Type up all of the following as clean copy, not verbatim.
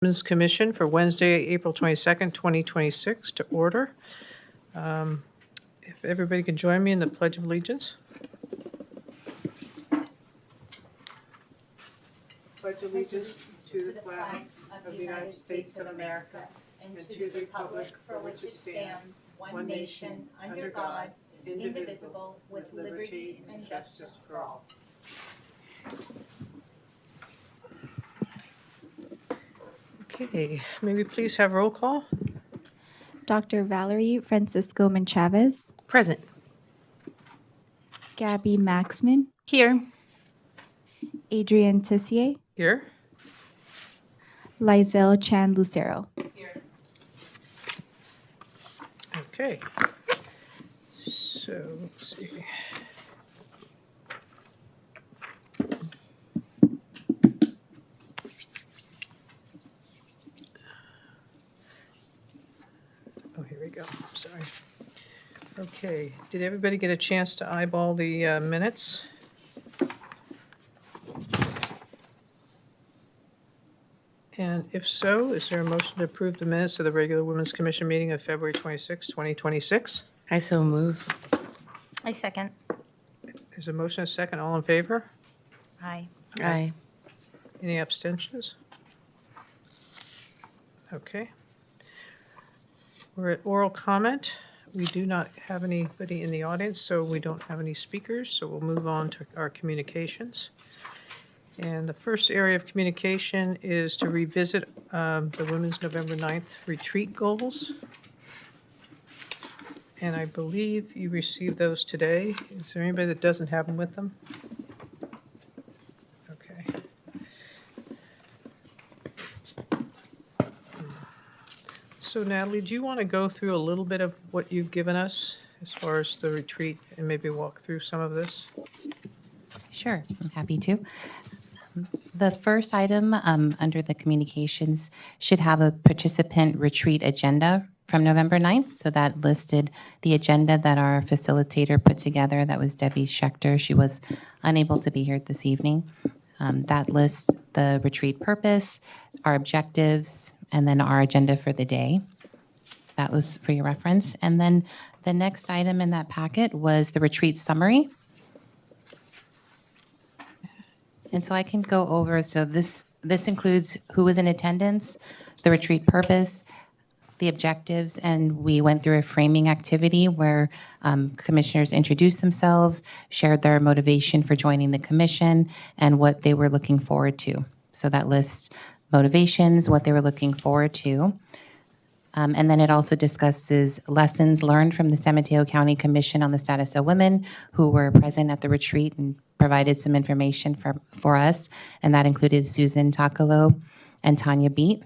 Women's Commission for Wednesday, April 22nd, 2026 to order. If everybody could join me in the Pledge of Allegiance. Pledge allegiance to the flag of the United States of America and to the republic for which it stands, one nation, under God, indivisible, with liberty and justice for all. Okay, may we please have roll call? Dr. Valerie Francisco Manchavez. Present. Gabby Maxman. Here. Adrienne Tissier. Here. Lizelle Chan Lucero. Here. Okay. So, let's see. Oh, here we go. Sorry. Okay. Did everybody get a chance to eyeball the minutes? And if so, is there a motion to approve the minutes of the regular Women's Commission meeting of February 26, 2026? I so move. I second. There's a motion, a second. All in favor? Aye. Aye. Any abstentions? Okay. We're at oral comment. We do not have anybody in the audience, so we don't have any speakers, so we'll move on to our communications. And the first area of communication is to revisit the Women's November 9th retreat goals. And I believe you received those today. Is there anybody that doesn't have them with them? Okay. So Natalie, do you want to go through a little bit of what you've given us as far as the retreat and maybe walk through some of this? Sure, I'm happy to. The first item under the communications should have a participant retreat agenda from November 9th. So that listed the agenda that our facilitator put together. That was Debbie Schechter. She was unable to be here this evening. That lists the retreat purpose, our objectives, and then our agenda for the day. So that was for your reference. And then the next item in that packet was the retreat summary. And so I can go over, so this includes who was in attendance, the retreat purpose, the objectives, and we went through a framing activity where commissioners introduced themselves, shared their motivation for joining the commission, and what they were looking forward to. So that lists motivations, what they were looking forward to. And then it also discusses lessons learned from the San Mateo County Commission on the Status of Women who were present at the retreat and provided some information for us. And that included Susan Takalo and Tanya Beat.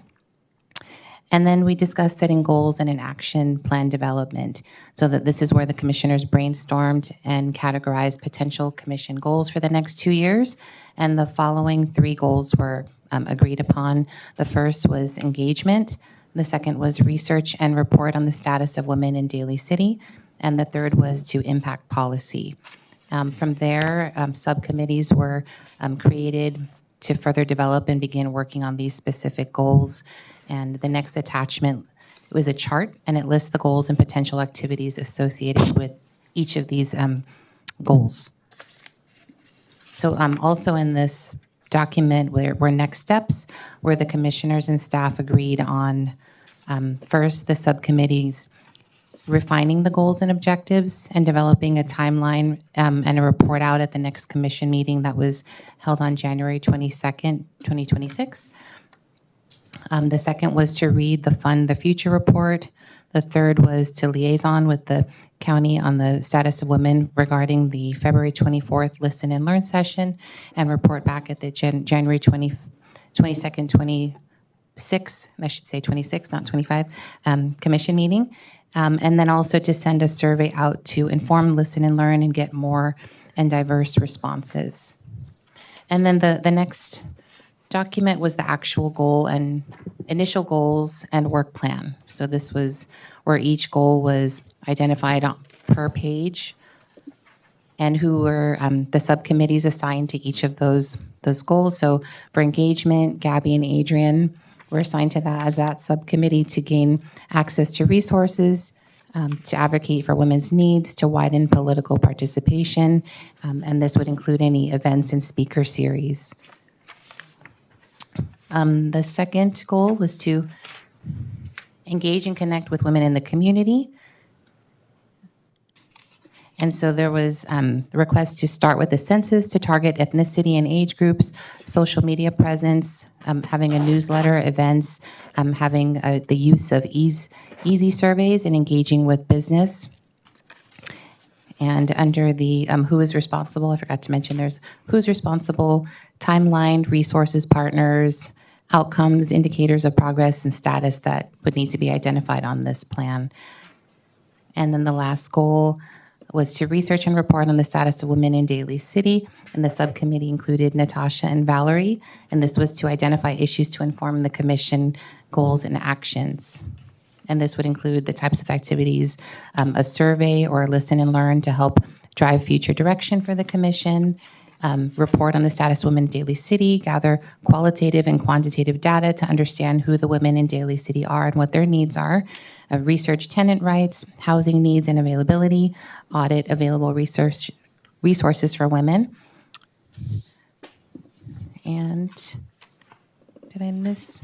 And then we discussed setting goals and an action plan development. So that this is where the commissioners brainstormed and categorized potential commission goals for the next 2 years. And the following 3 goals were agreed upon. The first was engagement. The second was research and report on the status of women in Daly City. And the third was to impact policy. From there, subcommittees were created to further develop and begin working on these specific goals. And the next attachment was a chart, and it lists the goals and potential activities associated with each of these goals. So also in this document were next steps, where the commissioners and staff agreed on first the subcommittees refining the goals and objectives and developing a timeline and a report out at the next commission meeting that was held on January 22nd, 2026. The second was to read the Fund the Future report. The third was to liaison with the county on the status of women regarding the February 24th Listen and Learn session and report back at the January 22nd, 26, I should say 26, not 25, commission meeting. And then also to send a survey out to inform, listen, and learn and get more and diverse responses. And then the next document was the actual goal and initial goals and work plan. So this was where each goal was identified per page and who were the subcommittees assigned to each of those goals. So for engagement, Gabby and Adrienne We're assigned to that as that subcommittee to gain access to resources, to advocate for women's needs, to widen political participation, and this would include any events and speaker series. The second goal was to engage and connect with women in the community. And so there was a request to start with the census to target ethnicity and age groups, social media presence, having a newsletter, events, having the use of easy surveys and engaging with business. And under the who is responsible, I forgot to mention there's who's responsible, timeline, resources, partners, outcomes, indicators of progress and status that would need to be identified on this plan. And then the last goal was to research and report on the status of women in Daly City. And the subcommittee included Natasha and Valerie. And this was to identify issues to inform the commission goals and actions. And this would include the types of activities, a survey or a listen and learn to help drive future direction for the commission, report on the status of women in Daly City, gather qualitative and quantitative data to understand who the women in Daly City are and what their needs are, research tenant rights, housing needs and availability, audit available resources for women. And did I miss?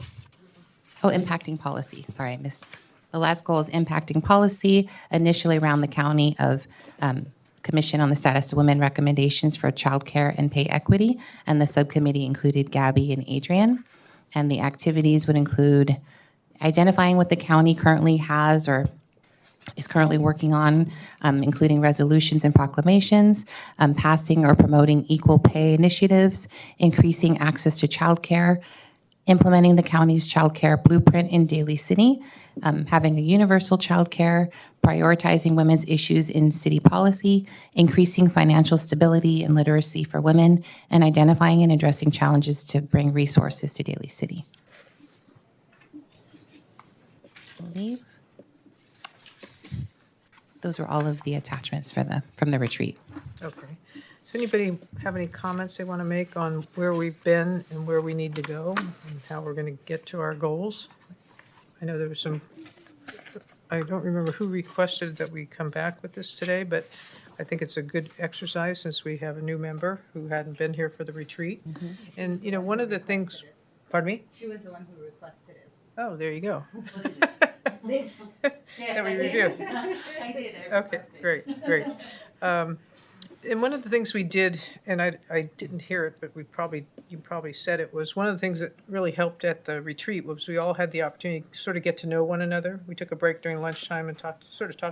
Oh, impacting policy. Sorry, I missed. The last goal is impacting policy, initially around the county of Commission on the Status of Women recommendations for childcare and pay equity. And the subcommittee included Gabby and Adrian. And the activities would include identifying what the county currently has or is currently working on, including resolutions and proclamations, passing or promoting equal pay initiatives, increasing access to childcare, implementing the county's childcare blueprint in Daly City, having a universal childcare, prioritizing women's issues in city policy, increasing financial stability and literacy for women, and identifying and addressing challenges to bring resources to Daly City. I believe those were all of the attachments from the retreat. Okay. Does anybody have any comments they want to make on where we've been and where we need to go and how we're going to get to our goals? I know there was some, I don't remember who requested that we come back with this today, but I think it's a good exercise since we have a new member who hadn't been here for the retreat. And, you know, one of the things, pardon me? She was the one who requested it. Oh, there you go. This. That we review. I did. Okay, great. And one of the things we did, and I didn't hear it, but you probably said it, was one of the things that really helped at the retreat was we all had the opportunity to sort of get to know one another. We took a break during lunchtime and talked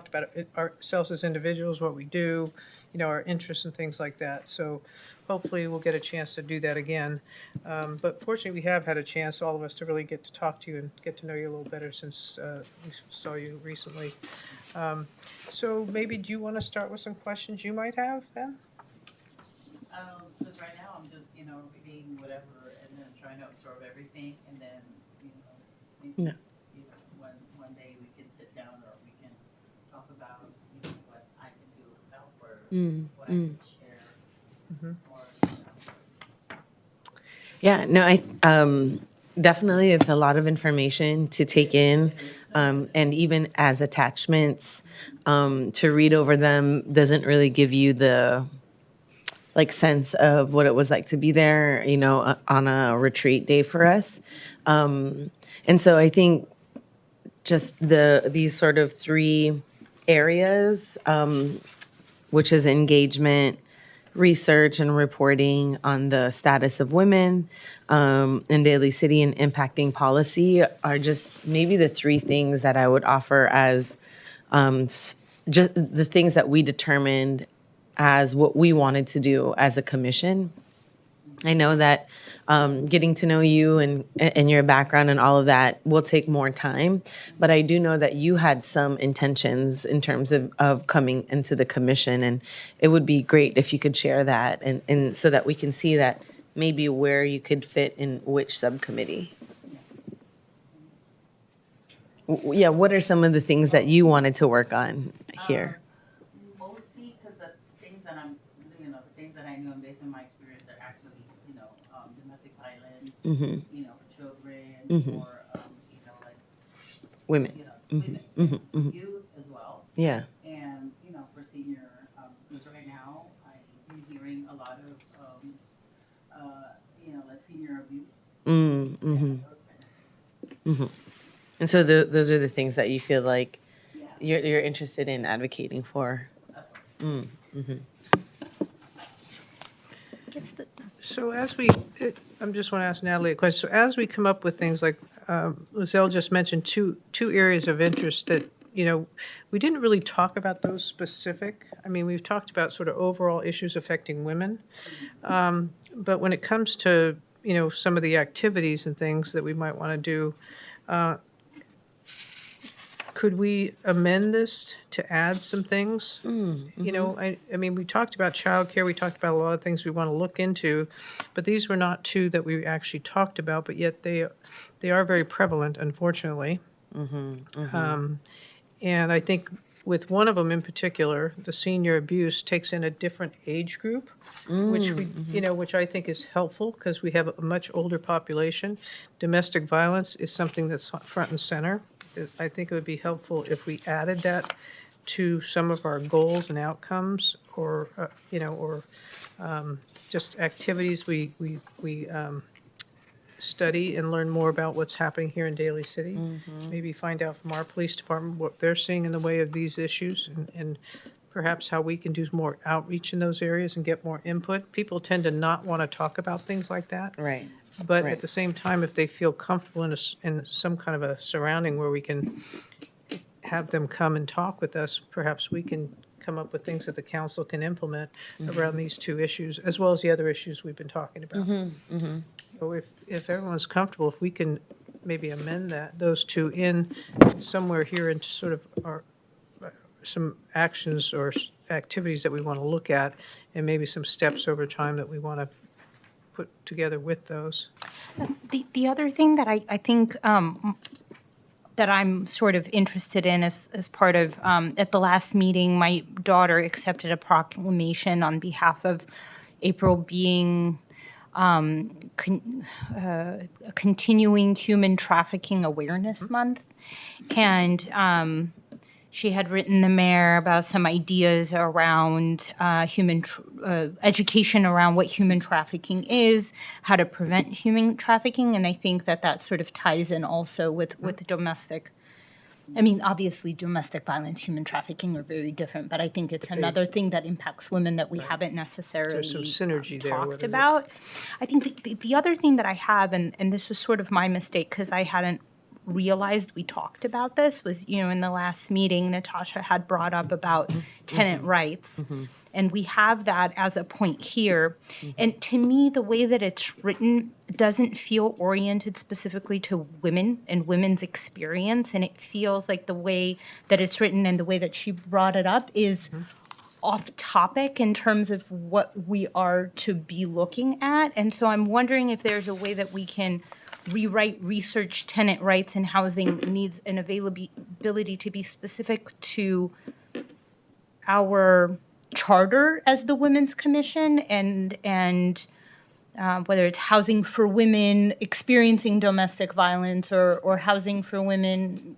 about ourselves as individuals, what we do, you know, our interests and things like that. So hopefully we'll get a chance to do that again. But fortunately, we have had a chance, all of us, to really get to talk to you and get to know you a little better since we saw you recently. So maybe do you want to start with some questions you might have, Ben? Because right now I'm just, reading whatever and then trying to absorb everything and then, maybe, No. One day we can sit down or we can talk about, what I can do to help or what I can share. Or, Yeah, no, definitely it's a lot of information to take in, and even as attachments, to read over them doesn't really give you the sense of what it was like to be there, on a retreat day for us. And so I think just these sort of three areas, which is engagement, research and reporting on the status of women in Daly City and impacting policy are just maybe the three things that I would offer as just the things that we determined as what we wanted to do as a commission. I know that getting to know you and your background and all of that will take more time, but I do know that you had some intentions in terms of coming into the commission, and it would be great if you could share that and so that we can see that maybe where you could fit in which subcommittee. Yeah, what are some of the things that you wanted to work on here? mostly because the things that the things that I knew and based on my experience are actually, domestic violence, for children, or Women. women, youth as well. Yeah. And, for senior, because right now I'm hearing a lot of, like senior abuse. Mm-hmm. Those kind of And so those are the things that you feel like things. you're interested in advocating for. Yeah, of course. So as I'm just want to ask Natalie a question. So as we come up with things like, Lizelle just mentioned two areas of interest that, we didn't really talk about those specific. I mean, we've talked about sort of overall issues affecting women. But when it comes to, some of the activities and things that we might want to do, could we amend this to add some things? I mean, we talked about childcare, we talked about a lot of things we want to look into, but these were not two that we actually talked about, but yet they are very prevalent, unfortunately. And I think with one of them in particular, the senior abuse takes in a different age group, which I think is helpful because we have a much older population. Domestic violence is something that's front and center. I think it would be helpful if we added that to some of our goals and outcomes, or just activities we study and learn more about what's happening here in Daly City. Maybe find out from our police department what they're seeing in the way of these issues, and perhaps how we can do more outreach in those areas and get more input. People tend to not want to talk about things like that. Right. But Right. at the same time, if they feel comfortable in some kind of a surrounding where we can have them come and talk with us, perhaps we can come up with things that the council can implement around these two issues, as well as the other issues we've been talking about. So if everyone's comfortable, if we can maybe amend those two in somewhere here into sort of our, some actions or activities that we want to look at, and maybe some steps over time that we want to put together with those. The other thing that I think that I'm sort of interested in as part of, at the last meeting, my daughter accepted a proclamation on behalf of April being continuing Human Trafficking Awareness Month. And she had written the mayor about some ideas around education around what human trafficking is, how to prevent human trafficking, and I think that sort of ties in also with domestic. I mean, obviously, domestic violence, human trafficking are very different, but I think it's another thing that impacts women that we haven't necessarily There's some synergy there, talked whether it- about. I think the other thing that I have, and this was sort of my mistake because I hadn't realized we talked about this, was, in the last meeting, Natasha had brought up about tenant rights. And we have that as a point here. And to me, the way that it's written doesn't feel oriented specifically to women and women's experience. And it feels like the way that it's written and the way that she brought it up is off topic in terms of what we are to be looking at. And so I'm wondering if there's a way that we can rewrite research tenant rights and housing needs and availability to be specific to our charter as the Women's Commission, and whether it's housing for women experiencing domestic violence, or housing for women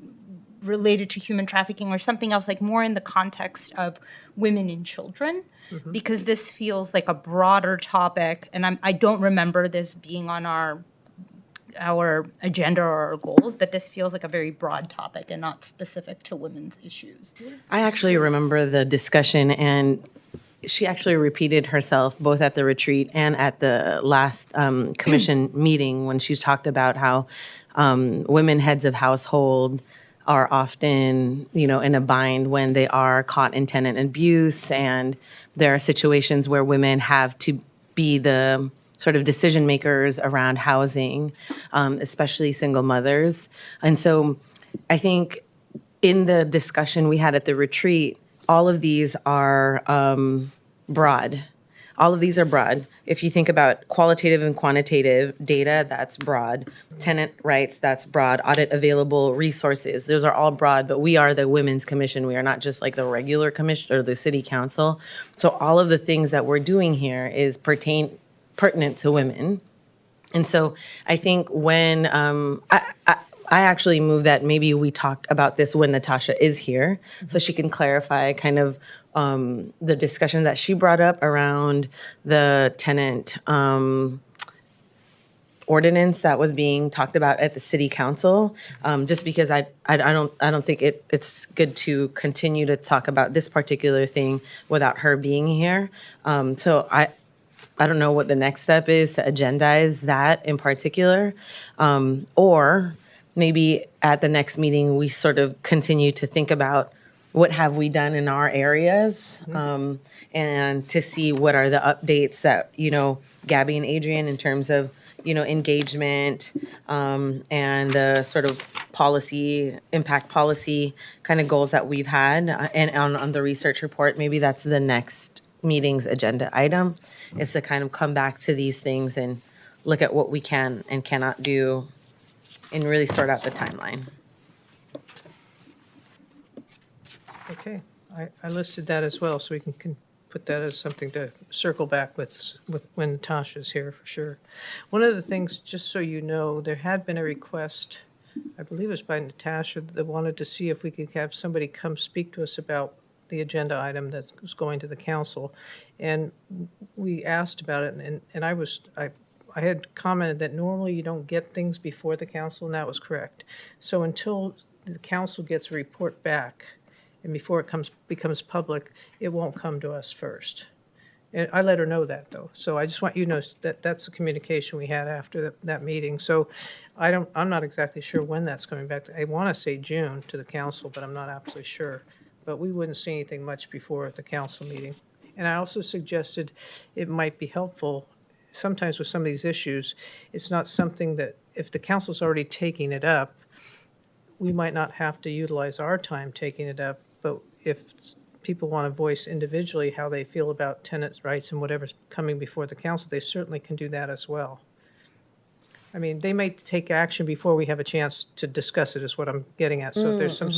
related to human trafficking, or something else, like more in the context of women and children, because this feels like a broader topic, and I don't remember this being on our agenda or our goals, but this feels like a very broad topic and not specific to women's issues. I actually remember the discussion, and she actually repeated herself both at the retreat and at the last commission meeting when she's talked about how women heads of household are often, in a bind when they are caught in tenant abuse, and there are situations where women have to be the sort of decision makers around housing, especially single mothers. And so I think in the discussion we had at the retreat, all of these are broad. All of these are broad. If you think about qualitative and quantitative data, that's broad. Tenant rights, that's broad. Audit available resources, those are all broad, but we are the Women's Commission. We are not just like the regular commission or the city council. So all of the things that we're doing here is pertinent to women. And so I think when I actually move that maybe we talk about this when Natasha is here, so she can clarify kind of the discussion that she brought up around the tenant ordinance that was being talked about at the city council. Just because I don't think it's good to continue to talk about this particular thing without her being here. So I don't know what the next step is to agendize that in particular. Or maybe at the next meeting, we sort of continue to think about what have we done in our areas, and to see what are the updates that, Gabby and Adrian in terms of, engagement, and the sort of impact policy kind of goals that we've had, and on the research report, maybe that's the next meeting's agenda item, is to kind of come back to these things and look at what we can and cannot do and really sort out the timeline. Okay, I listed that as well, so we can put that as something to circle back with when Natasha's here, for sure. One of the things, just so you know, there had been a request, I believe it was by Natasha, that wanted to see if we could have somebody come speak to us about the agenda item that was going to the council. And we asked about it, and I had commented that normally you don't get things before the council, and that was correct. So until the council gets a report back, and before it becomes public, it won't come to us first. And I let her know that, though. So I just want you to know that that's the communication we had after that meeting. So I'm not exactly sure when that's coming back. I want to say June to the council, but I'm not absolutely sure. But we wouldn't see anything much before the council meeting. And I also suggested it might be helpful, sometimes with some of these issues, it's not something that, if the council's already taking it up, we might not have to utilize our time taking it up. But if people want to voice individually how they feel about tenants' rights and whatever's coming before the council, they certainly can do that as well. I mean, they may take action before we have a chance to discuss it, is what I'm getting at. So if there's some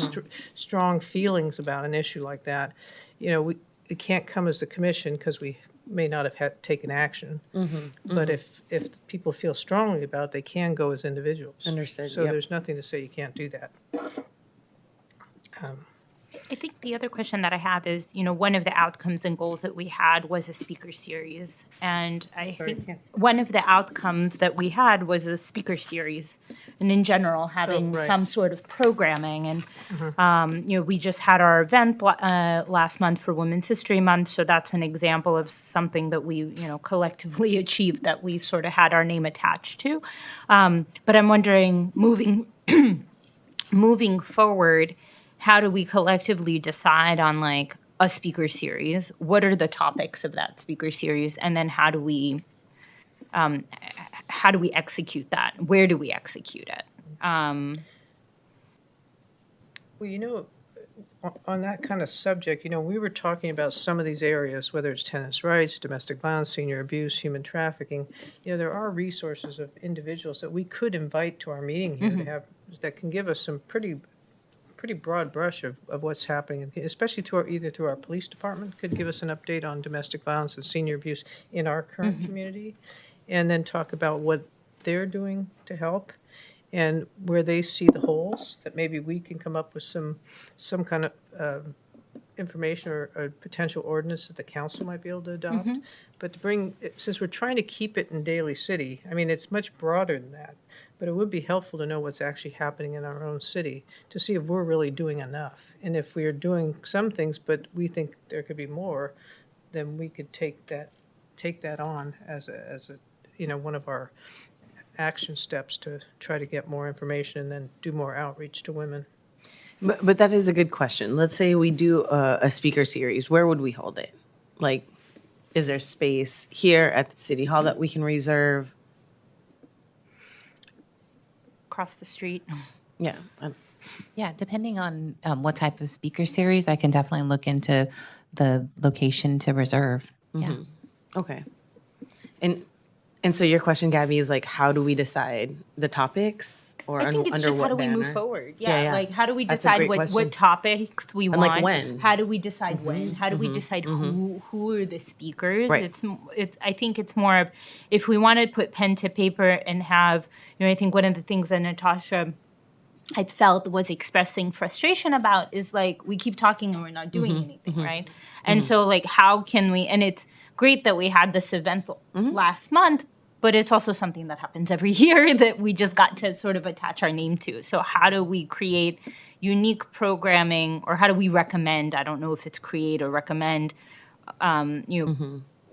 strong feelings about an issue like that, it can't come as the commission because we may not have had taken action. But if people feel strongly about it, they can go as individuals. Understood, So yep. there's nothing to say you can't do that. I think the other question that I have is, one of the outcomes and goals that we had was a speaker series. And I think Ken. one of the outcomes that we had was a speaker series. And in general, having right. some sort of programming. And, we just had our event last month for Women's History Month. So that's an example of something that we, collectively achieved, that we sort of had our name attached to. But I'm wondering, moving forward, how do we collectively decide on like a speaker series? What are the topics of that speaker series? And then how do we execute that? Where do we execute it? Well, on that kind of subject, we were talking about some of these areas, whether it's tenants' rights, domestic violence, senior abuse, human trafficking. There are resources of individuals that we could invite to our meeting here to have, that can give us some pretty broad brush of what's happening, especially either through our police department, could give us an update on domestic violence and senior abuse in our current community, and then talk about what they're doing to help and where they see the holes, that maybe we can come up with some kind of information or potential ordinance that the council might be able to adopt. But since we're trying to keep it in Daly City, I mean, it's much broader than that, but it would be helpful to know what's actually happening in our own city to see if we're really doing enough. And if we are doing some things, but we think there could be more, then we could take that on as a one of our action steps to try to get more information and then do more outreach to women. But that is a good question. Let's say we do a speaker series. Where would we hold it? Like, is there space here at the city hall that we can reserve? Across the street. Yeah. Yeah, depending on what type of speaker series, I can definitely look into the location to reserve. Yeah. Okay. And so your question, Gabby, is like, how do we decide the topics? Or I think it's under just how what do we move banner? forward? Yeah, Yeah, yeah. like how do we That's a decide great what question. topics we And, want? like, when? How do we decide when? How do we decide who are the speakers? Right. It's I think it's more of, if we want to put pen to paper and have, I think one of the things that Natasha I felt was expressing frustration about is like we keep talking and we're not doing anything, right? And so like how can we, and it's great that we had this event last month, but it's also something that happens every year that we just got to sort of attach our name to. So how do we create unique programming, or how do we recommend, I don't know if it's create or recommend,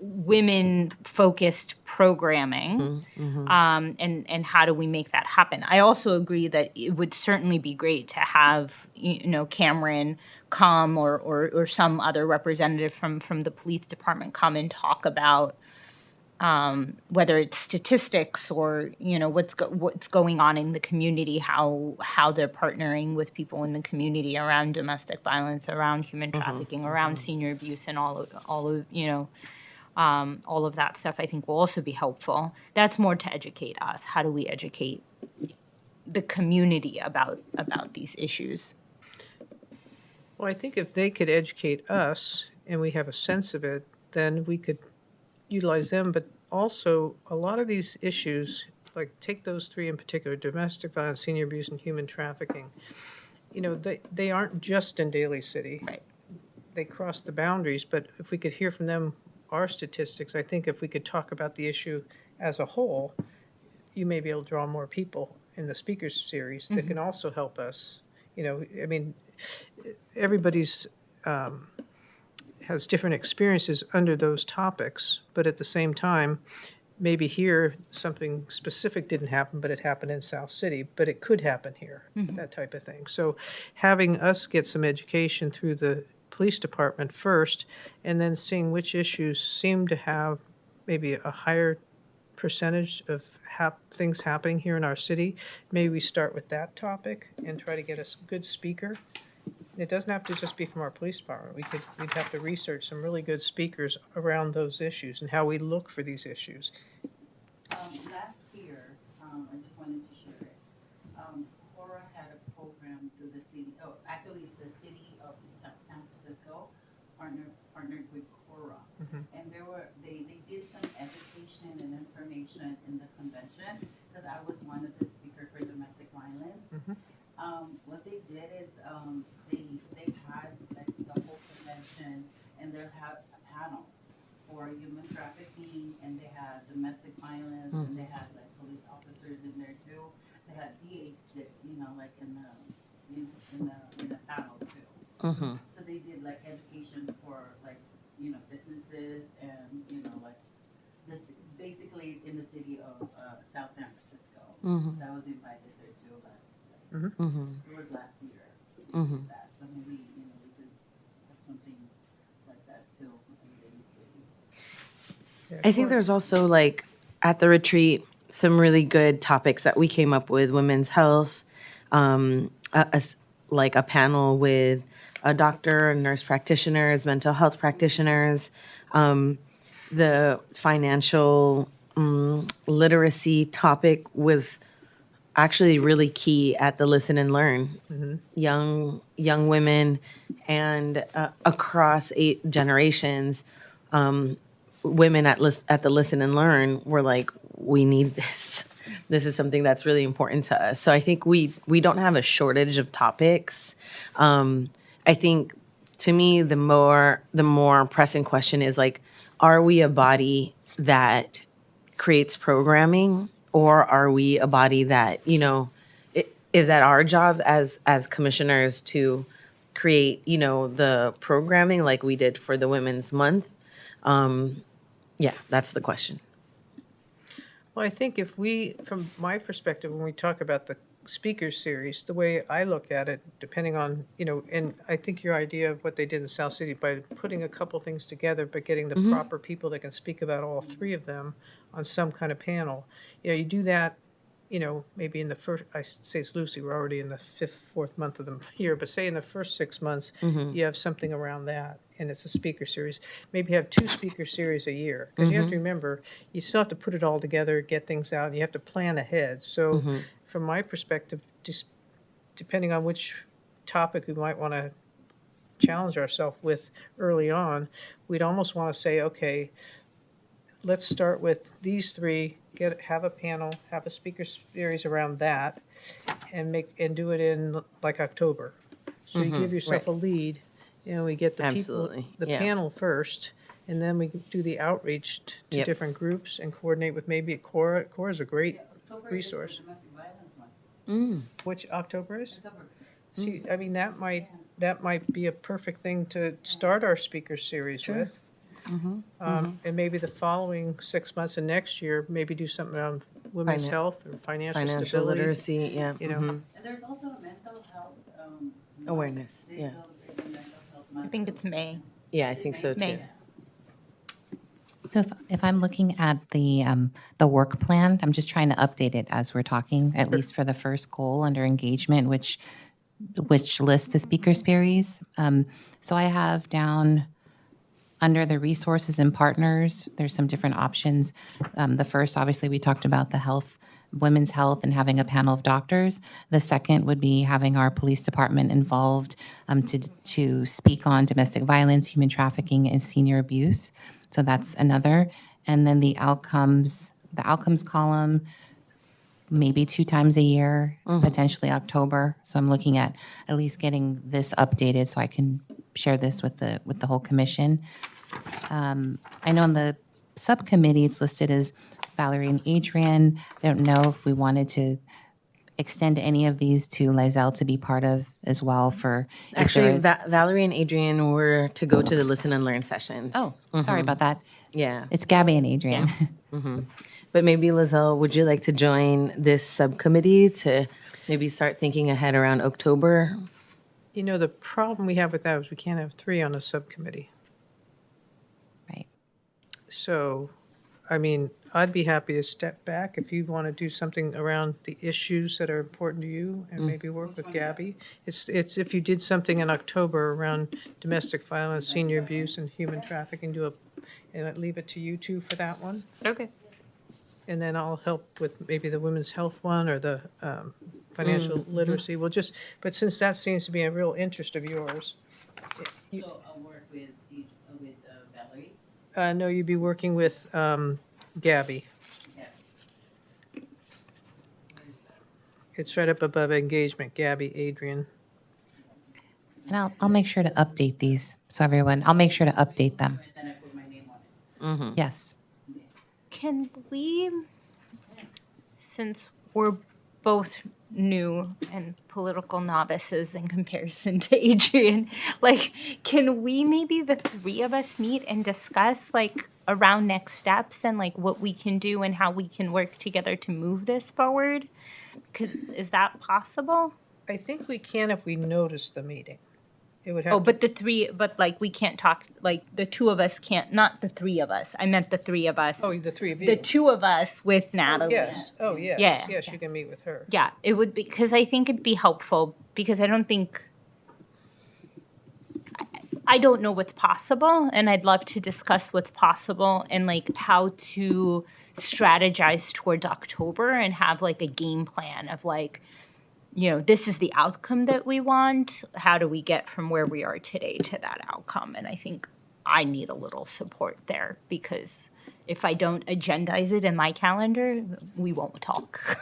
women-focused programming, and how do we make that happen? I also agree that it would certainly be great to have Cameron come or some other representative from the police department come and talk about whether it's statistics or what's going on in the community, how they're partnering with people in the community around domestic violence, around human trafficking, around senior abuse, and all of that stuff. I think will also be helpful. That's more to educate us. How do we educate the community about these issues? Well, I think if they could educate us and we have a sense of it, then we could utilize them. But also, a lot of these issues, like take those three in particular, domestic violence, senior abuse, and human trafficking, they aren't just in Daly City. Right. They cross the boundaries, but if we could hear from them our statistics, I think if we could talk about the issue as a whole, you may be able to draw more people in the speakers series that can also help us. I mean, everybody's has different experiences under those topics, but at the same time, maybe here something specific didn't happen, but it happened in South City, but it could happen here, that type of thing. So having us get some education through the police department first, and then seeing which issues seem to have maybe a higher percentage of things happening here in our city. Maybe we start with that topic and try to get a good speaker. It doesn't have to just be from our police department. We'd have to research some really good speakers around those issues and how we look for these issues. Last year, I just wanted to share it. Cora had a program through the city. Oh, actually, it's the city of San Francisco partnered with Cora, and they did some education and information in the convention because I was one of the speakers for domestic violence. What they did is they had like the whole convention, and they had a panel for human trafficking, and they had domestic violence, and they had like police officers in there too. They had DAs that like in the panel too. So they did like education for like businesses and like this basically in the city of South San Francisco. So I was invited there too it was last year. We did that. So maybe we could have something like that too in the city. I think there's also like at the retreat some really good topics that we came up with: women's health, like a panel with a doctor, nurse practitioners, mental health practitioners, the financial literacy topic was actually really key at the Listen and Learn. Young women and across 8 generations, women at the Listen and Learn were like, we need this. This is something that's really important to us. So I think we don't have a shortage of topics. I think to me the more pressing question is like, are we a body that creates programming? Or are we a body that, is that our job as commissioners to create, the programming like we did for the Women's Month? Yeah, that's the question. Well, I think from my perspective, when we talk about the speakers series, the way I look at it, depending on, and I think your idea of what they did in South City by putting a couple things together, but getting the proper people that can speak about all 3 of them on some kind of panel. You do that, maybe in the first, I say it's loosely, we're already in the 4th month of the year, but say in the first 6 months, you have something around that, and it's a speaker series. Maybe have 2 speaker series a year, because you have to remember, you still have to put it all together, get things out, and you have to plan ahead. So from my perspective, just depending on which topic we might want to challenge ourselves with early on, we'd almost want to say, okay, let's start with these 3, have a panel, have a speaker series around that, and do it in like October. So you give yourself right. a lead, we get the people, Absolutely, the yeah. panel first, and then we do the outreach to Yep. different groups and coordinate with maybe Cora. Cora's a great October resource. is the domestic violence one. Which October is? October. See, I mean, that might be a perfect thing to start our speaker series with. And maybe the following 6 months and next year, maybe do something around women's Finan- health or financial Financial stability. literacy, yeah. You know. And there's also a mental health, Awareness, they yeah. celebrate the mental health month. I think it's May. Yeah, I think so too. May. So if I'm looking at the work plan, I'm just trying to update it as we're talking, at least for the first goal under engagement, which lists the speaker series. So I have down under the resources and partners, there's some different options. The first, obviously, we talked about the health, women's health, and having a panel of doctors. The second would be having our police department involved to speak on domestic violence, human trafficking, and senior abuse. So that's another. And then the outcomes column, maybe 2 times a year, potentially October. So I'm looking at least getting this updated so I can share this with the whole commission. I know in the subcommittee it's listed as Valerie and Adrian. I don't know if we wanted to extend any of these to Lizelle to be part of as well for if there Actually, is. Valerie and Adrian were to go to the listen and learn sessions. Oh, sorry about that. Yeah. It's Gabby and Adrian. But maybe, Lizelle, would you like to join this subcommittee to maybe start thinking ahead around October? The problem we have with that is we can't have 3 on a subcommittee. Right. So, I mean, I'd be happy to step back if you want to do something around the issues that are important to you and maybe work with Gabby. It's if you did something in October around domestic violence, senior abuse, and human trafficking, and I'd leave it to you two for that one. Okay. And then I'll help with maybe the women's health one or the financial literacy. But since that seems to be a real interest of yours, So I'll work with Valerie. no, you'd be working with Gabby. Yeah. It's right up above engagement, Gabby, Adrian. And I'll make sure to update these. So I'll make sure to update them. And then I put my name on it. Yes. Can we, since we're both new and political novices in comparison to Adrian, can we maybe the 3 of us meet and discuss around next steps and what we can do and how we can work together to move this forward? Is that possible? I think we can if we notice the meeting. It would have Oh, to- but we can't talk, the 2 of us can't, not the 3 of us. I meant the 3 of us. Oh, the 3 of you. The 2 of us with Natalie. Yes. Oh, yes. Yeah. Yes, you can meet with her. Yeah, it would be, because I think it'd be helpful, because I don't think, I don't know what's possible, and I'd love to discuss what's possible and how to strategize towards October and have a game plan of this is the outcome that we want. How do we get from where we are today to that outcome? And I think I need a little support there, because if I don't agendize it in my calendar, we won't talk.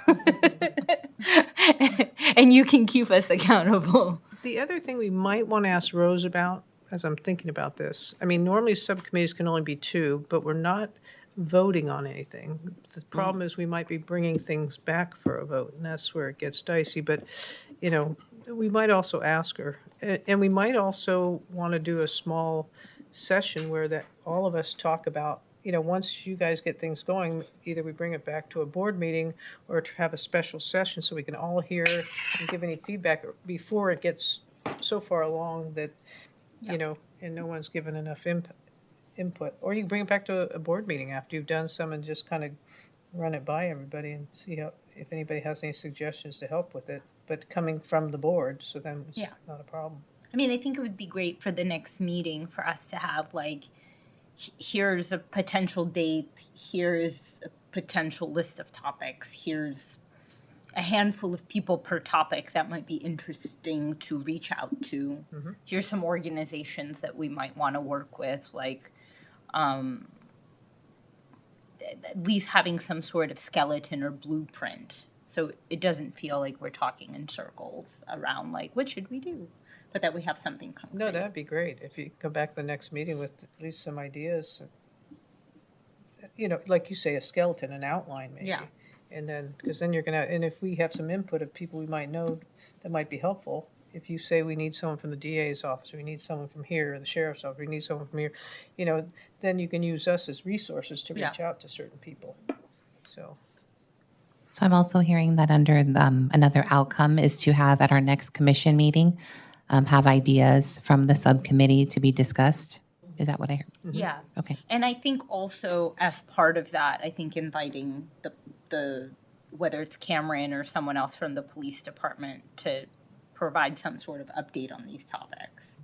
And you can keep us accountable. The other thing we might want to ask Rose about, as I'm thinking about this, I mean, normally subcommittees can only be 2, but we're not voting on anything. The problem is we might be bringing things back for a vote, and that's where it gets dicey. But, we might also ask her. And we might also want to do a small session where all of us talk about, once you guys get things going, either we bring it back to a board meeting or to have a special session so we can all hear and give any feedback before it gets so far along that, and no one's given enough input. Or you can bring it back to a board meeting after you've done some and just kind of run it by everybody and see if anybody has any suggestions to help with it, but coming from the board, so then it's not a problem. I mean, I think it would be great for the next meeting for us to have here's a potential date, here's a potential list of topics, here's a handful of people per topic that might be interesting to reach out to. Here's some organizations that we might want to work with, at least having some sort of skeleton or blueprint So it doesn't feel like we're talking in circles around like, what should we do? But that we have something concrete. No, that'd be great, if you come back the next meeting with at least some ideas. You know, like you say, a skeleton, an outline maybe. Yeah. And then, because then you're gonna, and if we have some input of people we might know that might be helpful, if you say we need someone from the DA's office, or we need someone from here, or the sheriff's office, we need someone from here, you know, then you can use us as resources to reach out to certain people. So, So I'm also hearing that under another outcome is to have at our next commission meeting, have ideas from the subcommittee to be discussed. Is that what I heard? Yeah. Okay. And I think also as part of that, I think inviting the whether it's Cameron or someone else from the police department to provide some sort of update on these topics.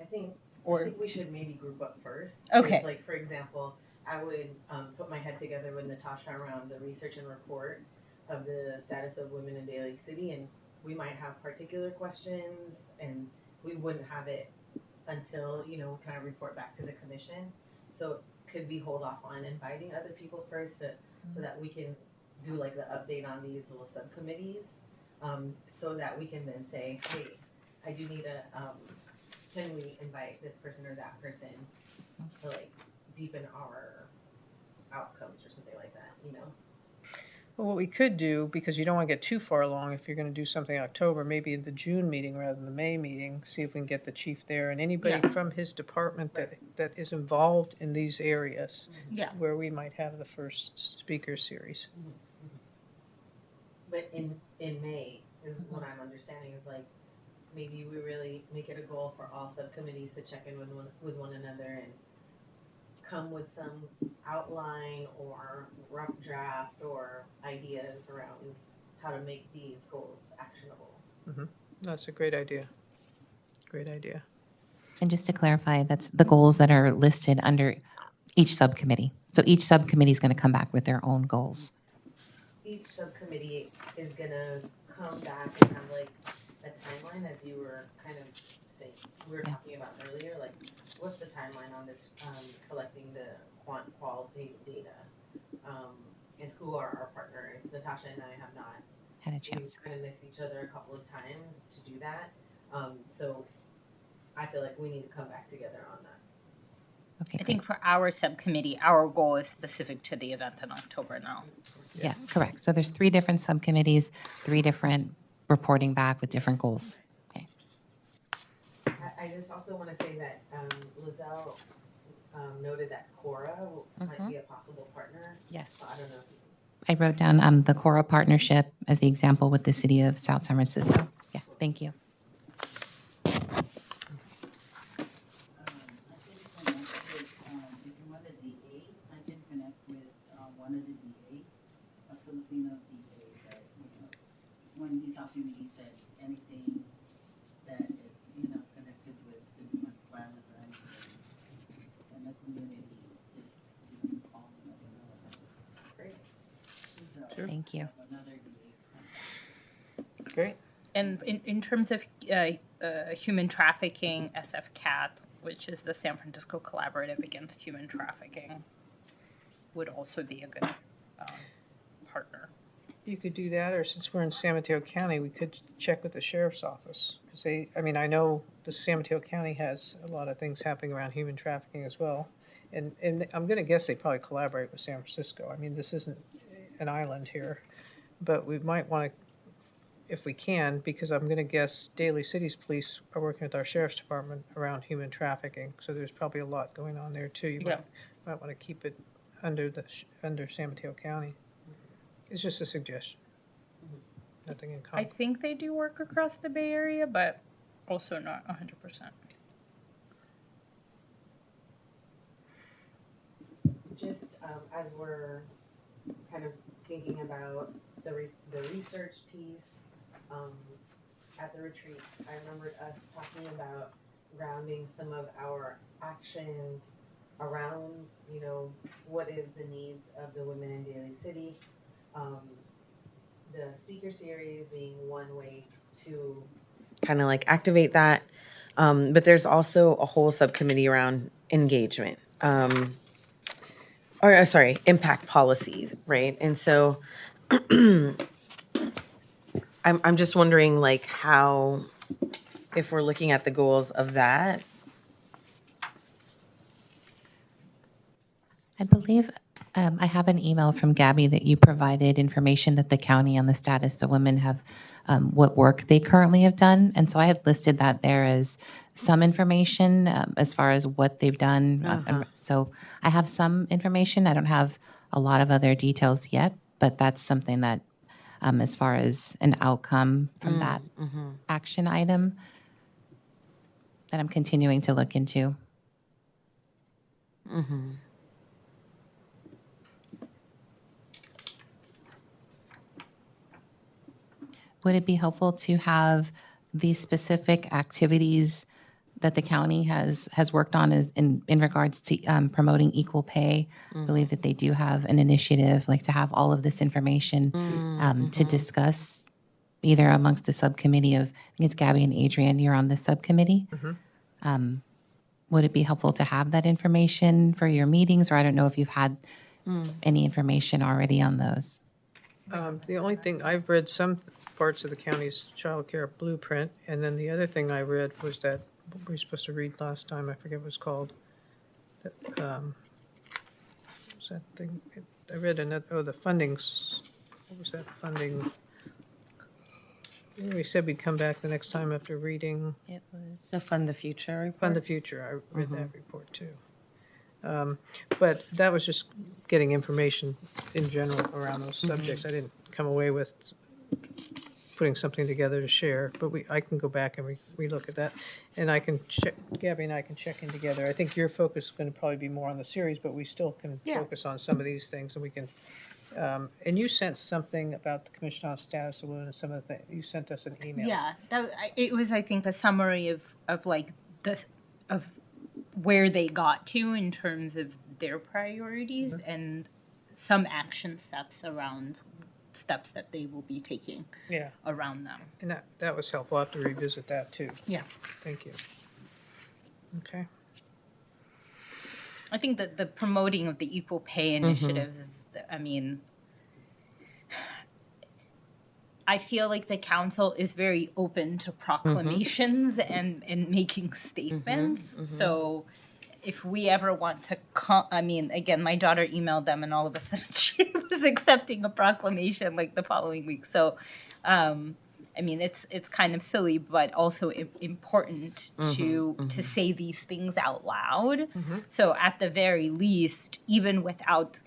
I think we should maybe group up first. Okay. 'Cause, like, for example, I would put my head together with Natasha around the research and report of the status of women in Daly City, and we might have particular questions, and we wouldn't have it until, you know, kind of report back to the commission. So could we hold off on inviting other people first so that we can do like the update on these little subcommittees? So that we can then say, hey, I do need can we invite this person or that person to like deepen our outcomes or something like that, you know? well, what we could do, because you don't want to get too far along, if you're going to do something in October, maybe the June meeting rather than the May meeting, see if we can get the chief there and anybody from his department that is involved in these areas. Yeah. Where we might have the first speaker series. But in May is what I'm understanding is like, maybe we really make it a goal for all subcommittees to check in with one another and come with some outline or rough draft or ideas around how to make these goals actionable. That's a great idea. Great idea. And just to clarify, that's the goals that are listed under each subcommittee. So each subcommittee is going to come back with their own goals. Each subcommittee is gonna come back and have like a timeline, as you were kind of saying, we were talking about earlier, like what's the timeline on this, collecting the qualitative data? And who are our partners? Natasha and I have not, Had a we've chance. kind of missed each other a couple of times to do that. So I feel like we need to come back together on that. Okay, I great. think for our subcommittee, our goal is specific to the event in October now. Yes, correct. So there's 3 different subcommittees, 3 different reporting back with different goals. Okay. I just also want to say that Lizelle noted that Cora might be a possible partner. Yes. So I don't know. I wrote down the Cora partnership as the example with the city of South San Francisco. Yeah, thank you. If you want a DA, I can connect with one of the DA, a Filipino DA that, you know, when he talked to me, he said anything that is, you know, connected with the domestic violence or anything in the community, just, you know, call him, let him know about it. Great. So, Thank you. I have another DA. Great. And in terms of human trafficking, SFCAT, which is the San Francisco Collaborative Against Human Trafficking, would also be a good partner. You could do that, or since we're in San Mateo County, we could check with the sheriff's office. Because I mean, I know the San Mateo County has a lot of things happening around human trafficking as well. And I'm gonna guess they probably collaborate with San Francisco. I mean, this isn't an island here. But we might want to, if we can, because I'm gonna guess Daly City's police are working with our sheriff's department around human trafficking. So there's probably a lot going on there too. You might want to keep it under under San Mateo County. It's just a suggestion. Nothing in I common. think they do work across the Bay Area, but also not 100%. Just as we're kind of thinking about the research piece at the retreat, I remembered us talking about grounding some of our actions around, you know, what is the needs of the women in Daly City. The speaker series being one way to kind of like activate that. But there's also a whole subcommittee around engagement. Impact policies, right? And so I'm just wondering, like, how, if we're looking at the goals of that. I believe I have an email from Gabby that you provided information that the county on the status of women have, what work they currently have done. And so I have listed that there as some information as far as what they've done. So I have some information. I don't have a lot of other details yet, but that's something that, as far as an outcome from that action item, that I'm continuing to look into. Would it be helpful to have these specific activities that the county has worked on in regards to promoting equal pay? I believe that they do have an initiative, like to have all of this information to discuss either amongst the subcommittee of, I think it's Gabby and Adrian, you're on this subcommittee. Would it be helpful to have that information for your meetings, or I don't know if you've had any information already on those? The only thing, I've read some parts of the county's child care blueprint, and then the other thing I read was that, what were we supposed to read last time? I forget what it was called. What was that thing? I read another, the fundings, what was that funding? We said we'd come back the next time after reading It was. The Fund the Future report. Fund the Future. I read that report too. But that was just getting information in general around those subjects. I didn't come away with putting something together to share, but I can go back and relook at that. And I can check, Gabby and I can check in together. I think your focus is going to probably be more on the series, but we still can focus on some of these things, and we can, and you sent something about the Commission on Status of Women and some of the things, you sent us an email. Yeah, it was, I think, a summary of like of where they got to in terms of their priorities and some action steps around steps that they will be taking Yeah, around them. and that was helpful. I'll have to revisit that too. Yeah. Thank you. Okay. I think that the promoting of the equal pay initiative is, I mean, I feel like the council is very open to proclamations and making statements. So if we ever want to, I mean, again, my daughter emailed them and all of a sudden she was accepting a proclamation like the following week. So, I mean, it's kind of silly, but also important to say these things out loud. So at the very least, even without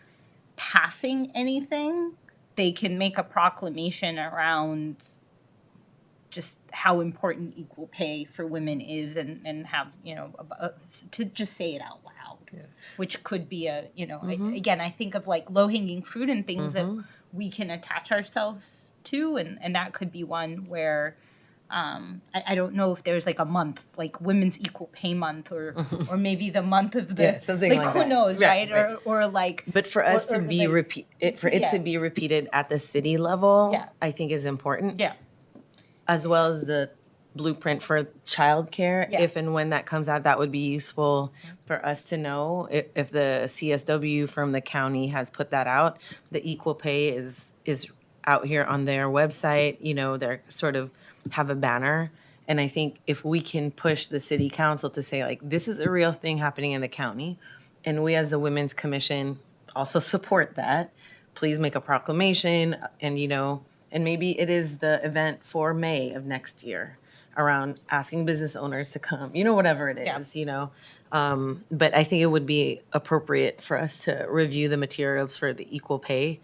passing anything, they can make a proclamation around just how important equal pay for women is, and have, you know, to just say it out loud, which could be a, you know, again, I think of like low-hanging fruit and things that we can attach ourselves to, and that could be one where I don't know if there's like a month, like Women's Equal Pay Month, or maybe the month of the, something like who that. knows, Right, right? right. Or like, But for us or to be like- to be repeated at the city level, Yeah. I think is important. yeah, As well as the blueprint for childcare. Yeah. If and when that comes out, that would be useful for us to know. If the CSW from the county has put that out, the equal pay is out here on their website. You know, they're sort of have a banner. And I think if we can push the city council to say, like, this is a real thing happening in the county, and we as the Women's Commission also support that, please make a proclamation, and, you know, and maybe it is the event for May of next year around asking business owners to come, you know, whatever it is, you know. But I think it would be appropriate for us to review the materials for the equal pay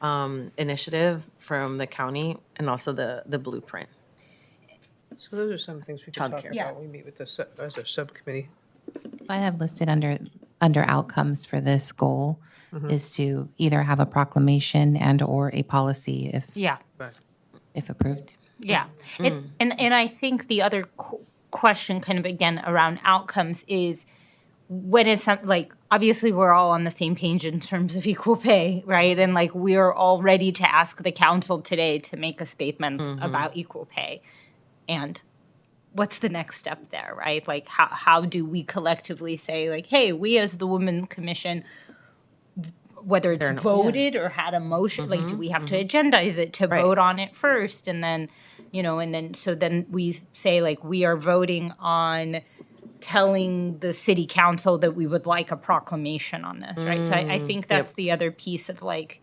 initiative from the county, and also the blueprint. So those are some things we can talk Childcare. about Yeah. when we meet with the as a subcommittee. I have listed under outcomes for this goal is to either have a proclamation and or a policy yeah. Right. if approved. Yeah. And I think the other question kind of again around outcomes is when it's like, obviously we're all on the same page in terms of equal pay, right? And like we're all ready to ask the council today to make a statement about equal pay. And what's the next step there, right? Like how do we collectively say like, hey, we as the Women Commission whether it's They're not- voted or had a motion, like, do we have to agendize it to Right. vote on it first? And then, so then we say, like, we are voting on telling the city council that we would like a proclamation on this, right? So I think that's the other piece of, like,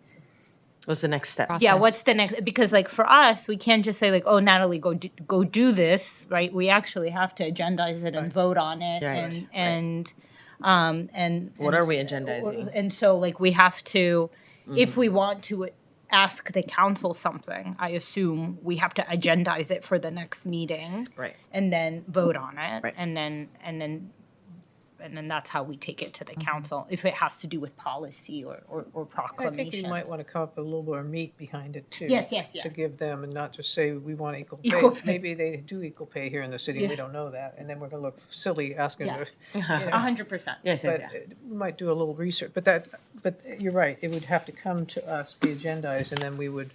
What's the next step? yeah, Process. what's the next? Because, like, for us, we can't just say, like, oh, Natalie, go do this, right? We actually have to agendize it and vote on it, Right, and What are we agendizing? and so, like, we have to, if we want to ask the council something, I assume we have to agendize it for the next meeting, Right. and then vote on it, Right. and then that's how we take it to the council, if it has to do with policy or I proclamation. think we might want to come up with a little more meat behind it too. Yes. To give them and not just say we want equal pay. Equal pay. Maybe they do equal pay here in the city, we Yeah. don't know that, and then we're gonna look silly asking Yeah. them to, you know. 100%. Yes, But we might do a little research, but you're right, it would have to come to us, be agendized, and then we would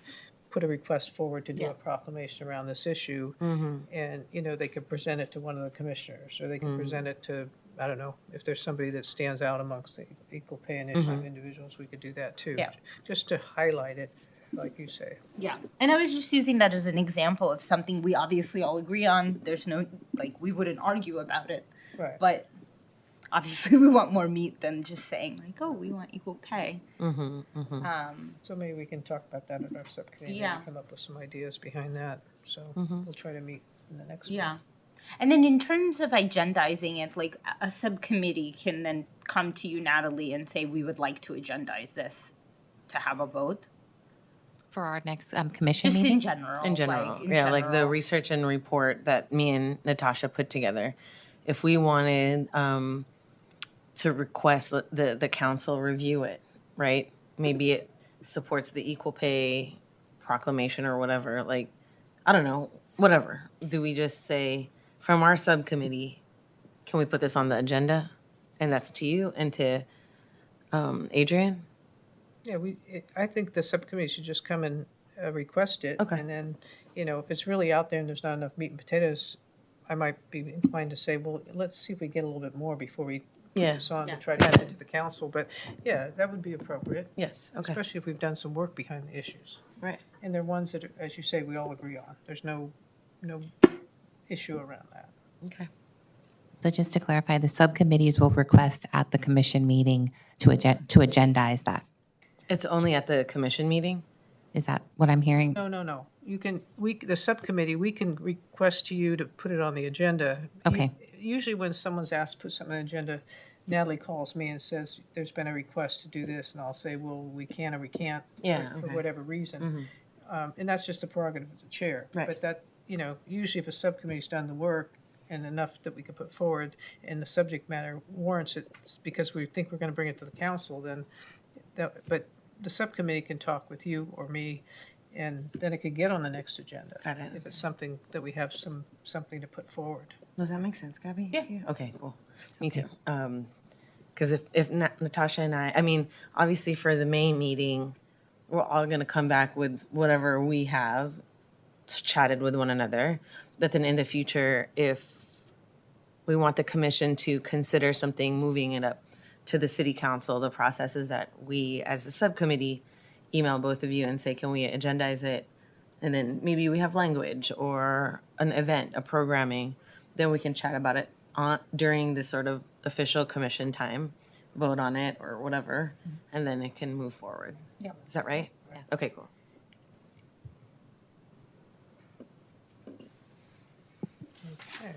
put a request forward to do Yeah. a proclamation around this issue. And, they could present it to one of the commissioners, or they could present it to, I don't know, if there's somebody that stands out amongst the equal pay initiative individuals, we could do that too. Yeah. Just to highlight it, like you say. Yeah, and I was just using that as an example of something we obviously all agree on. There's no, like, we wouldn't argue about it. Right. But obviously we want more meat than just saying, like, oh, we want equal pay. So maybe we can talk about that at our subcommittee, Yeah. maybe come up with some ideas behind that. So we'll try to meet in the next one. Yeah. And then in terms of agendizing it, like, a subcommittee can then come to you, Natalie, and say, we would like to agendize this to have a vote. For our next commission Just meeting? in general. In general, like, in like the general. research and report that me and Natasha put together. If we wanted to request the council review it, right? Maybe it supports the equal pay proclamation or whatever, like, I don't know, whatever. Do we just say, from our subcommittee, can we put this on the agenda? And that's to you and to Adrian? Yeah, I think the subcommittee should just come and request it. Okay. And then, if it's really out there and there's not enough meat and potatoes, I might be inclined to say, well, let's see if we get a little bit more before we put Yeah. this on to Yeah. try to get it to the council. But yeah, that would be appropriate, Yes, okay, especially if we've done some work behind the issues. right. And they're ones that, as you say, we all agree on. There's no issue around that. Okay. So just to clarify, the subcommittees will request at the commission meeting to agendize that. It's only at the commission meeting? Is that what I'm hearing? No. You can, the subcommittee, we can request to you to put it on the agenda. Okay. Usually when someone's asked to put something on the agenda, Natalie calls me and says, there's been a request to do this, and I'll say, well, we can or we can't. Yeah, For okay. whatever reason. And that's just the prerogative of the chair. Right. But that, usually if a subcommittee's done the work and enough that we can put forward, and the subject matter warrants it, it's because we think we're gonna bring it to the council, then but the subcommittee can talk with you or me, and then it could get on the next agenda. Got it. If it's something that we have something to put forward. Does that make sense, Gabby? Yeah. to you? Okay, cool. Me too. Because if Natasha and I mean, obviously for the May meeting, we're all going to come back with whatever we have chatted with one another. But then in the future, if we want the commission to consider something, moving it up to the city council, the process is that we, as a subcommittee, email both of you and say, can we agendize it? And then maybe we have language or an event, a programming, then we can chat about it during the sort of official commission time, vote on it or whatever, and then it can move forward. Yep. Is that right? Yes. Okay, cool. Okay.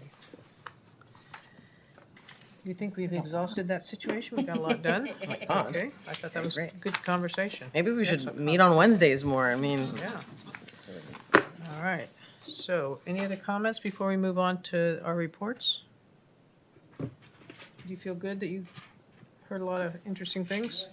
You think we've exhausted that situation? We got a lot done? God. Okay, I thought that was a Great. good conversation. Maybe we should Excellent. meet on Wednesdays more. I mean, Yeah. All right. So, any other comments before we move on to our reports? Do you feel good that you heard a lot of interesting things?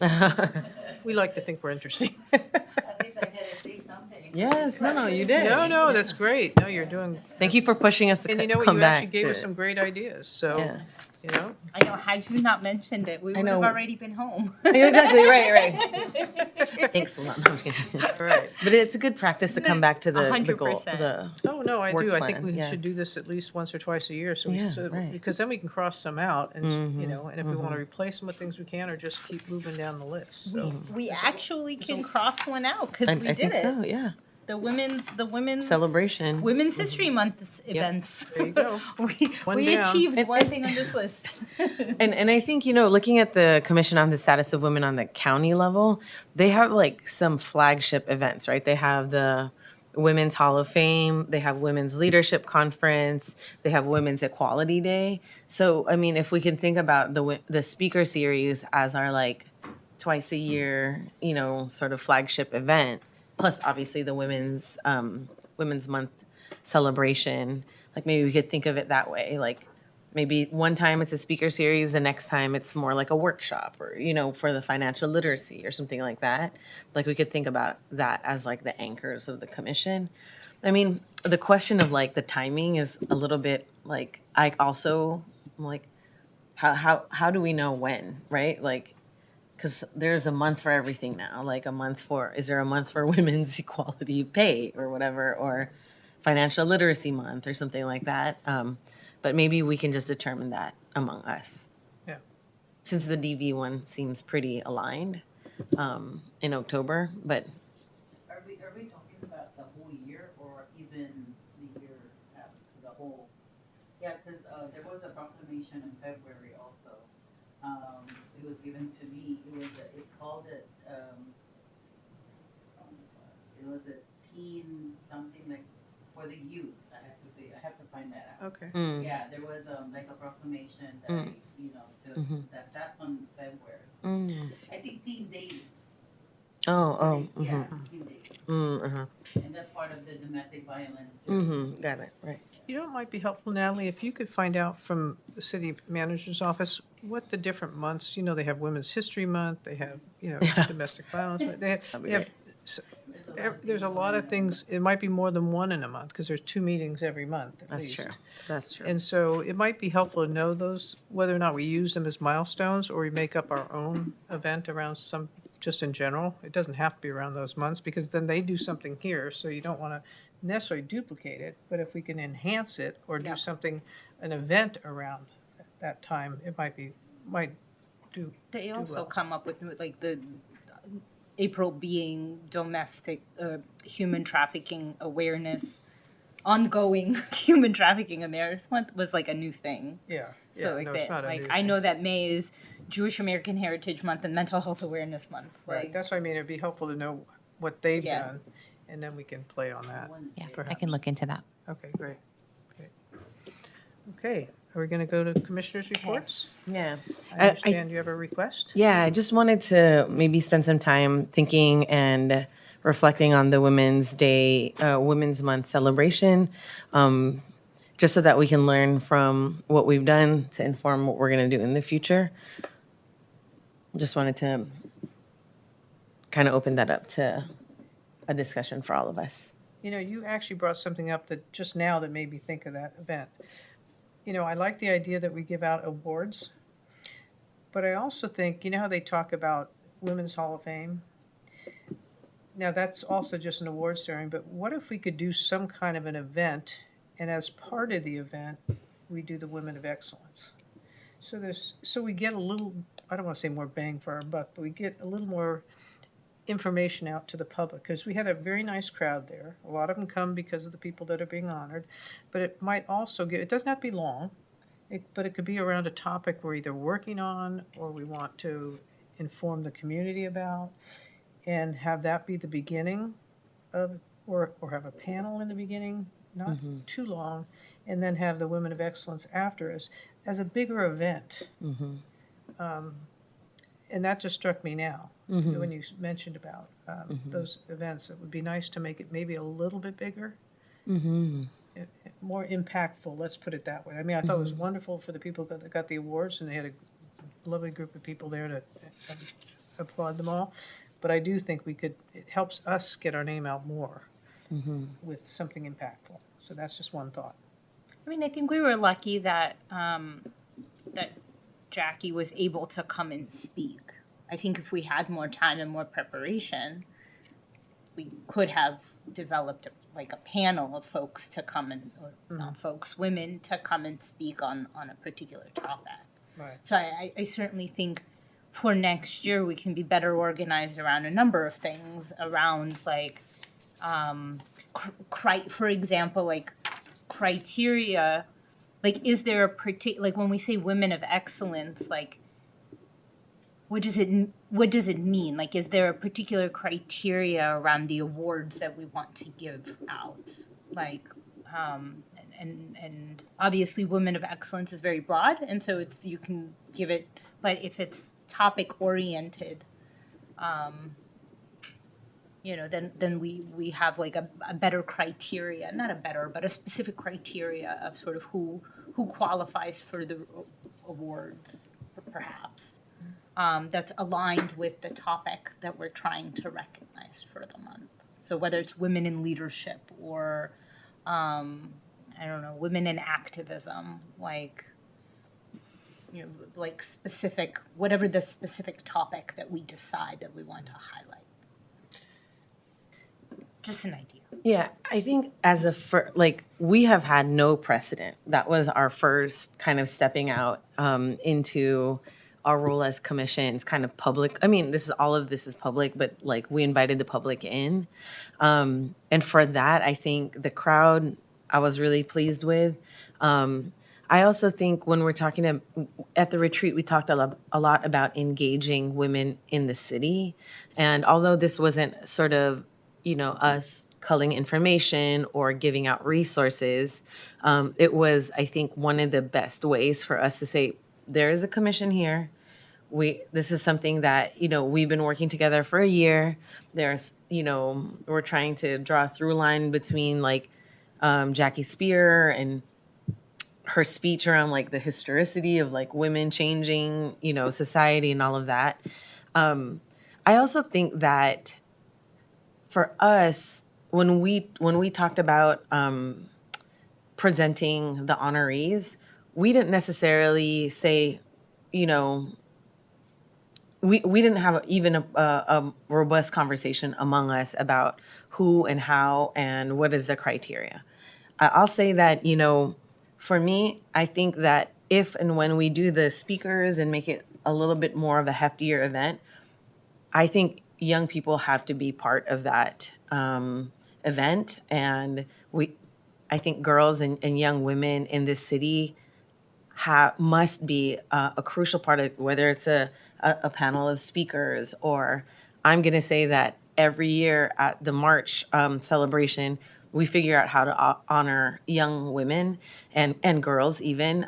We like to think we're interesting. At least I did say something. yes, no, you did. No, that's great. No, you're doing, Thank you for pushing us to and you know what, come you back actually gave us to- some great ideas. So, Yeah. you know? I know, had you not mentioned it, we would have know. already been home. Exactly, right. Thanks a lot. No, I'm kidding. Right. But it's a good practice to come back to the goal. 100%. Oh, no, I Work do. I think plan, we yeah. should do this at least once or twice a year, so Yeah, right. because then we can cross some out and, you know, and if we want to replace them with things we can, or just keep moving down the list, so. We actually can cross one out because we I did think it. so, yeah. The women's Celebration. Women's History Month events. There you go. One we down. achieved one thing on this list. And I think, you know, looking at the Commission on the Status of Women on the county level, they have like some flagship events, right? They have the Women's Hall of Fame, they have Women's Leadership Conference, they have Women's Equality Day. So, I mean, if we can think about the speaker series as our like twice a year, you know, sort of flagship event, plus obviously the Women's Month celebration, like maybe we could think of it that way, like maybe one time it's a speaker series, the next time it's more like a workshop or, you know, for the financial literacy or something like that. Like we could think about that as like the anchors of the commission. I mean, the question of like the timing is a little bit like, I also like, how do we know when, right? Like, because there's a month for everything now, like is there a month for women's equality pay or whatever, or financial literacy month or something like that. But maybe we can just determine that among us. Yeah. Since the DV one seems pretty aligned in October, but Are we talking about the whole year or even the year after, so the whole? Yeah, because there was a proclamation in February also. It was given to me. It's called oh my God, it was a teen something like for the youth. I have to find that out. Okay. Yeah, there was like a proclamation that you know that's on February. I think Teen Daly. Yeah, Teen Daly. And that's part of the domestic violence too. Got it, right. You know, it might be helpful, Natalie, if you could find out from the city manager's office what the different months, you know, they have Women's History Month, they have, you know, domestic violence, they have, there's a lot of things, it might be more than one in a month, because there's 2 meetings every month at That's least. true. That's true. And so it might be helpful to know those, whether or not we use them as milestones, or we make up our own event around some, just in general. It doesn't have to be around those months, because then they do something here, so you don't want to necessarily duplicate it, but if we can enhance it or do something, an event around that time, it might do. They do also well. come up with like the April being domestic human trafficking awareness, ongoing human trafficking awareness month was like a new thing. Yeah. So yeah, like no, it's that, not a like new I thing. know that May is Jewish American Heritage Month and Mental Health Awareness Month. Right, Like, that's what I mean, it'd be helpful to know what they've Yeah. done, and then we can play on that. Yeah, I Perhaps. can look into that. Okay, great. Okay, are we gonna go to commissioners' reports? Yeah. I understand you have a request? Yeah, I just wanted to maybe spend some time thinking and reflecting on the Women's Day, Women's Month celebration, just so that we can learn from what we've done to inform what we're going to do in the future. Just wanted to kind of open that up to a discussion for all of us. You know, you actually brought something up that just now that made me think of that event. You know, I like the idea that we give out awards, but I also think, you know how they talk about Women's Hall of Fame? Now, that's also just an award ceremony, but what if we could do some kind of an event, and as part of the event, we do the Women of Excellence? So we get a little, I don't want to say more bang for our buck, but we get a little more information out to the public, because we had a very nice crowd there. A lot of them come because of the people that are being honored, but it might also it doesn't have to be long, but it could be around a topic we're either working on or we want to inform the community about, and have that be the beginning of, or have a panel in the beginning, not too long, and then have the Women of Excellence after us as a bigger event. And that just struck me now, when you mentioned about those events. It would be nice to make it maybe a little bit bigger, more impactful, let's put it that way. I mean, I thought it was wonderful for the people that got the awards, and they had a lovely group of people there to applaud them all. But I do think it helps us get our name out more with something impactful. So that's just one thought. I mean, I think we were lucky that that Jackie was able to come and speak. I think if we had more time and more preparation, we could have developed like a panel of folks to come and, or not folks, women to come and speak on a particular topic. Right. So I certainly think for next year, we can be better organized around a number of things around like, for example, like criteria, like is there a like when we say women of excellence, like what does it mean? Like, is there a particular criteria around the awards that we want to give out? Like, and obviously, women of excellence is very broad, and so you can give it. But if it's topic oriented, then we have like a better criteria, not a better, but a specific criteria of sort of who qualifies for the awards, perhaps. That's aligned with the topic that we're trying to recognize for the month. So whether it's women in leadership or, I don't know, women in activism, like, like specific, whatever the specific topic that we decide that we want to highlight. Just an idea. Yeah, I think we have had no precedent. That was our first kind of stepping out into our role as commissions, kind of public. I mean, all of this is public, but like we invited the public in. And for that, I think the crowd I was really pleased with. I also think when we're talking at the retreat, we talked a lot about engaging women in the city. And although this wasn't sort of, us culling information or giving out resources, it was, I think, one of the best ways for us to say, there is a commission here. This is something that, we've been working together for a year. There's, we're trying to draw a through line between like Jackie Spear and her speech around like the historicity of like women changing, society and all of that. I also think that for us, when we talked about presenting the honorees, we didn't necessarily say, we didn't have even a robust conversation among us about who and how and what is the criteria. I'll say that, for me, I think that if and when we do the speakers and make it a little bit more of a heftier event, I think young people have to be part of that event. And I think girls and young women in this city must be a crucial part of whether it's a panel of speakers, or I'm going to say that every year at the March celebration, we figure out how to honor young women and girls even,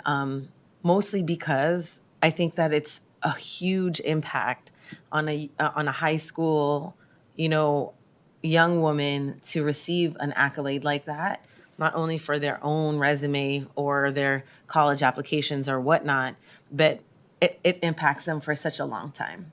mostly because I think that it's a huge impact on a high school, young woman to receive an accolade like that, not only for their own resume or their college applications or whatnot, but it impacts them for such a long time.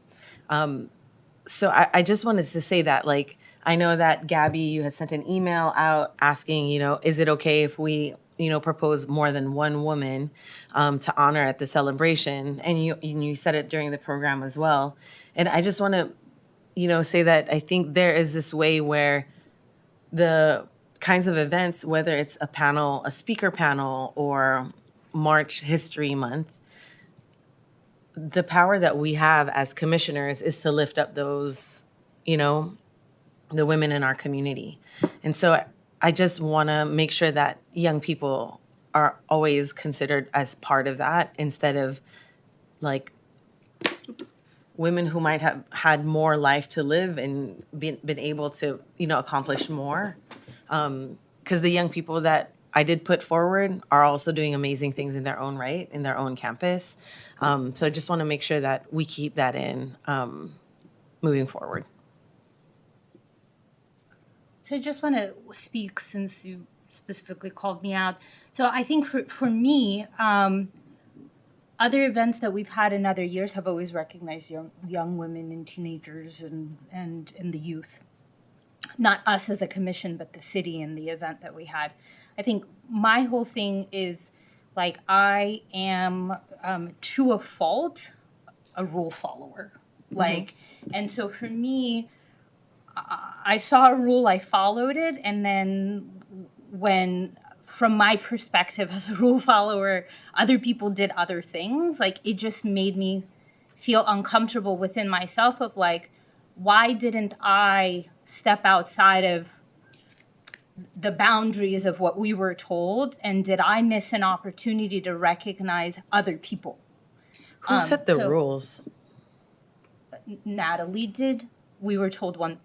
So I just wanted to say that, like, I know that Gabby, you had sent an email out asking, is it okay if we, propose more than one woman to honor at the celebration? And you said it during the program as well. And I just want to, say that I think there is this way where the kinds of events, whether it's a speaker panel or March History Month, the power that we have as commissioners is to lift up those, the women in our community. And so I just want to make sure that young people are always considered as part of that, instead of like women who might have had more life to live and been able to, accomplish more. Because the young people that I did put forward are also doing amazing things in their own right, in their own campus. So I just want to make sure that we keep that in moving forward. So I just want to speak, since you specifically called me out. So I think for me, other events that we've had in other years have always recognized young women and teenagers and the youth. Not us as a commission, but the city and the event that we had. I think my whole thing is like I am to a fault a rule follower. Like, and so for me, I saw a rule, I followed it, and then when, from my perspective as a rule follower, other people did other things, like it just made me feel uncomfortable within myself of like, why didn't I step outside of the boundaries of what we were told, and did I miss an opportunity to recognize other people? Who set the so- rules? Natalie did. We were told one.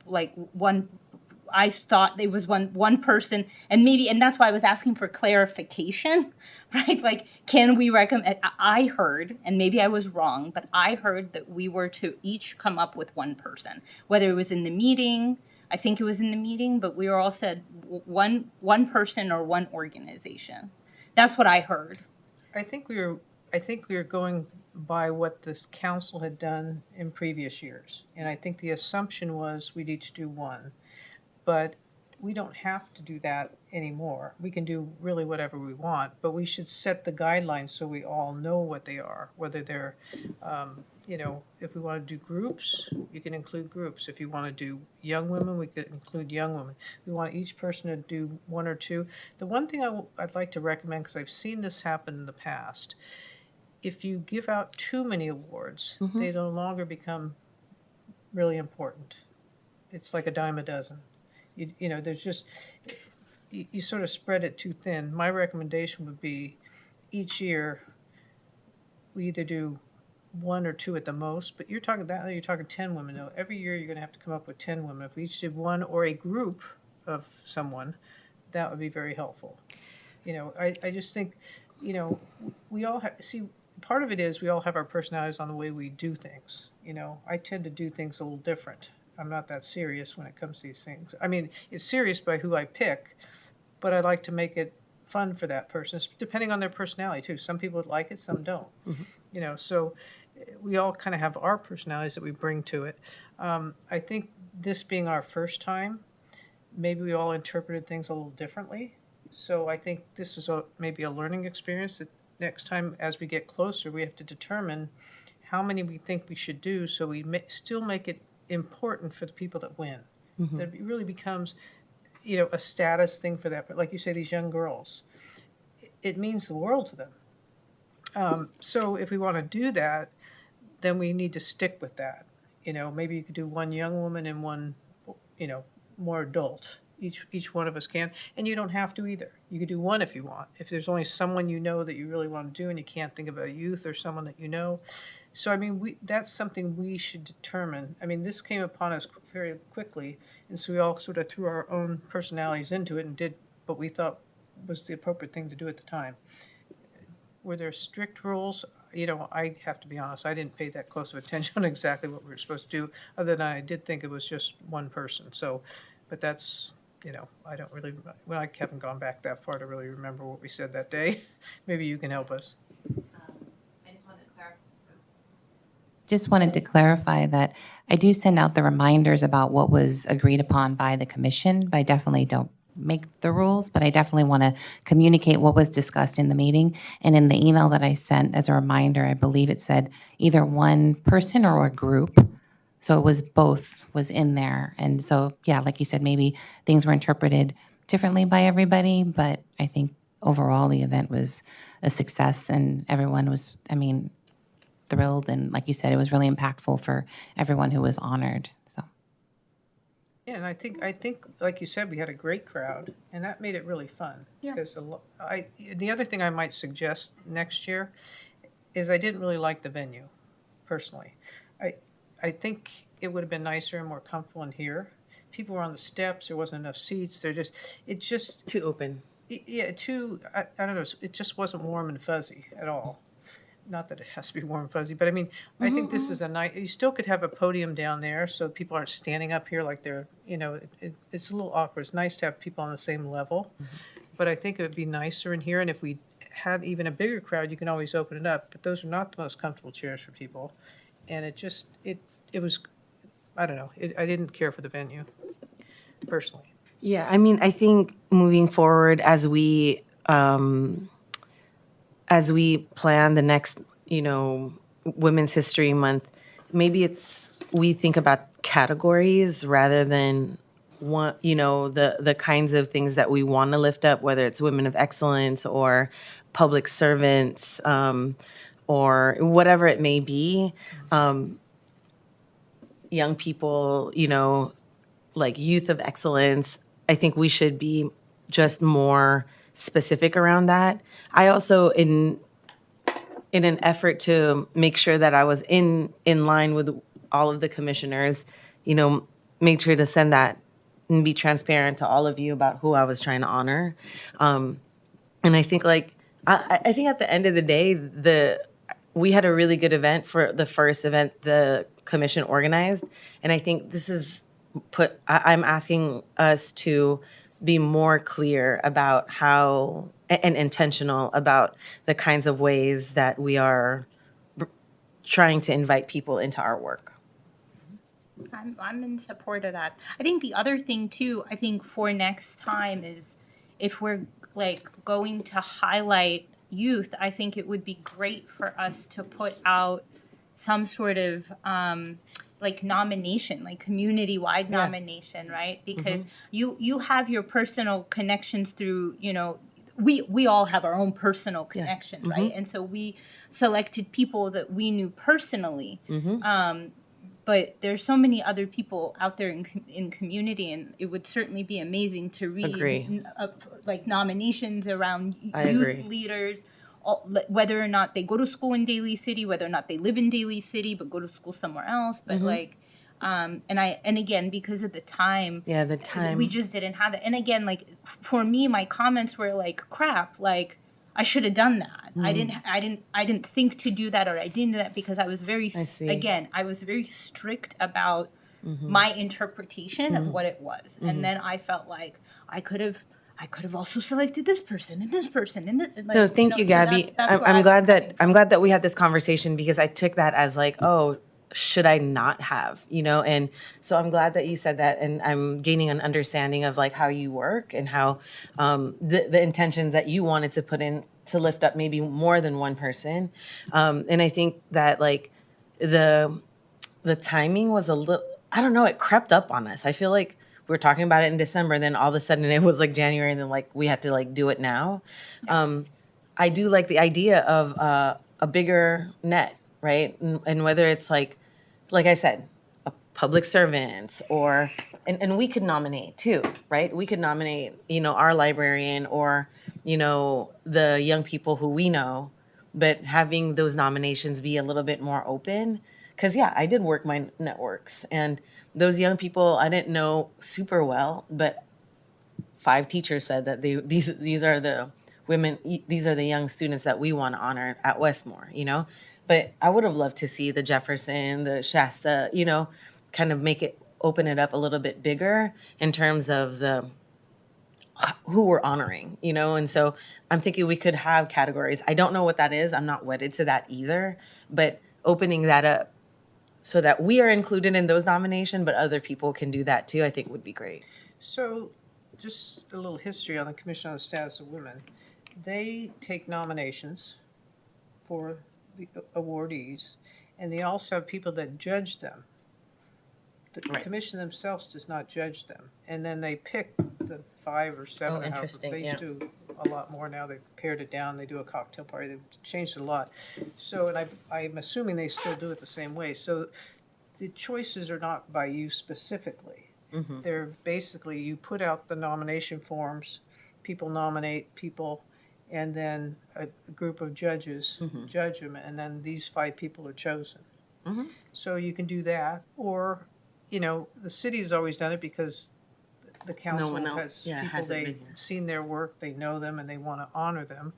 I thought it was one person, and maybe, and that's why I was asking for clarification, right? Like, can we recommend? I heard, and maybe I was wrong, but I heard that we were to each come up with one person, whether it was in the meeting. I think it was in the meeting, but we were all said one person or one organization. That's what I heard. I think we were going by what this council had done in previous years. And I think the assumption was we'd each do one. But we don't have to do that anymore. We can do really whatever we want, but we should set the guidelines so we all know what they are, whether they're, if we want to do groups, you can include groups. If you want to do young women, we could include young women. We want each person to do one or two. The one thing I'd like to recommend, because I've seen this happen in the past, if you give out too many awards, they no longer become really important. It's like a dime a dozen. There's just, you sort of spread it too thin. My recommendation would be each year, we either do one or two at the most, but you're talking 10 women. No, every year you're going to have to come up with 10 women. If we each did one or a group of someone, that would be very helpful. I just think, we all part of it is we all have our personalities on the way we do things. I tend to do things a little different. I'm not that serious when it comes to these things. I mean, it's serious by who I pick, but I like to make it fun for that person, depending on their personality too. Some people like it, some don't. So we all kind of have our personalities that we bring to it. I think this being our first time, maybe we all interpreted things a little differently. So I think this was maybe a learning experience that next time as we get closer, we have to determine how many we think we should do so we still make it important for the people that win. That it really becomes, a status thing for that. But like you say, these young girls, it means the world to them. So if we want to do that, then we need to stick with that. Maybe you could do one young woman and one, more adult. Each one of us can, and you don't have to either. You could do one if you want. If there's only someone that you really want to do, and you can't think of a youth or someone that you know. So, I mean, that's something we should determine. I mean, this came upon us very quickly, and so we all sort of threw our own personalities into it and did what we thought was the appropriate thing to do at the time. Were there strict rules? I have to be honest, I didn't pay that close of attention on exactly what we were supposed to do, other than I did think it was just one person. So, but that's, I don't really, I haven't gone back that far to really remember what we said that day. Maybe you can help us. Just wanted to clarify that I do send out the reminders about what was agreed upon by the commission, but I definitely don't make the rules, but I definitely want to communicate what was discussed in the meeting. And in the email that I sent as a reminder, I believe it said either one person or a group. So it was both was in there. And so, yeah, like you said, maybe things were interpreted differently by everybody, but I think overall the event was a success and everyone was, thrilled, and like you said, it was really impactful for everyone who was honored. So, yeah, and I think, like you said, we had a great crowd, and that made it really fun. Yeah. Because the other thing I might suggest next year is I didn't really like the venue, personally. I think it would have been nicer and more comfortable in here. People were on the steps. There wasn't enough seats. It just Too open. I don't know. It just wasn't warm and fuzzy at all. Not that it has to be warm and fuzzy, but I mean, I think this is a nice, you still could have a podium down there so people aren't standing up here like they're, it's a little awkward. It's nice to have people on the same level, but I think it would be nicer in here. And if we had even a bigger crowd, you can always open it up, but those are not the most comfortable chairs for people. And it was, I don't know, I didn't care for the venue, personally. Yeah, I mean, I think moving forward as we as we plan the next, Women's History Month, maybe we think about categories rather than one, the kinds of things that we want to lift up, whether it's women of excellence or public servants, or whatever it may be. Young people, like youth of excellence. I think we should be just more specific around that. I also, in an effort to make sure that I was in line with all of the commissioners, made sure to send that and be transparent to all of you about who I was trying to honor. And I think I think at the end of the day, we had a really good event for the first event the commission organized, and I think this is I'm asking us to be more clear about how and intentional about the kinds of ways that we are trying to invite people into our work. I'm in support of that. I think the other thing too, I think for next time is if we're like going to highlight youth, I think it would be great for us to put out some sort of like nomination, like community-wide nomination, right? Because you have your personal connections through, we all have our own personal connections, right? And so we selected people that we knew personally. But there's so many other people out there in community, and it would certainly be amazing to read Agree. Like nominations around I youth agree. leaders, whether or not they go to school in Daly City, whether or not they live in Daly City but go to school somewhere else. But and again, because of the time, The time. we just didn't have it. And again, like for me, my comments were like, crap, like I should have done that. I didn't think to do that, or I didn't do that because I was very, I was very strict about my interpretation of what it was. And then I felt like I could have also selected this person and this person and like, No, thank you, so Gabby. that's where I'm I was glad coming I'm from. glad that we had this conversation because I took that as like, oh, should I not have, And so I'm glad that you said that, and I'm gaining an understanding of like how you work and how the intentions that you wanted to put in to lift up maybe more than one person. And I think that like the timing was a little, I don't know, it crept up on us. I feel like we were talking about it in December, and then all of a sudden it was like January, and then like we had to like do it now. I do like the idea of a bigger net, right? And whether it's like I said, a public servant or, and we could nominate too, right? We could nominate, our librarian or, the young people who we know, but having those nominations be a little bit more open. Because, I did work my networks, and those young people I didn't know super well, but 5 teachers said that these are the women, these are the young students that we want to honor at Westmore, But I would have loved to see the Jefferson, the Shasta, kind of open it up a little bit bigger in terms of who we're honoring, And so I'm thinking we could have categories. I don't know what that is. I'm not wedded to that either, but opening that up so that we are included in those nominations, but other people can do that too, I think would be great. So, just a little history on the Commission on the Status of Women. They take nominations for the awardees, and they also have people that judge them. The Right. commission themselves does not judge them. And then they pick the 5 or 7. Oh, or however. interesting, They used to do a lot more now. They've pared it down. They do a cocktail party. They've changed it a lot. So, and I'm assuming they still do it the same way. So the choices are not by you specifically. They're basically, you put out the nomination forms, people nominate people, and then a group of judges judge them, and then these 5 people are chosen. So you can do that, or, the city has always done it because the council one else, has people, hasn't been they've here. seen their work, they know them, and they want to honor them.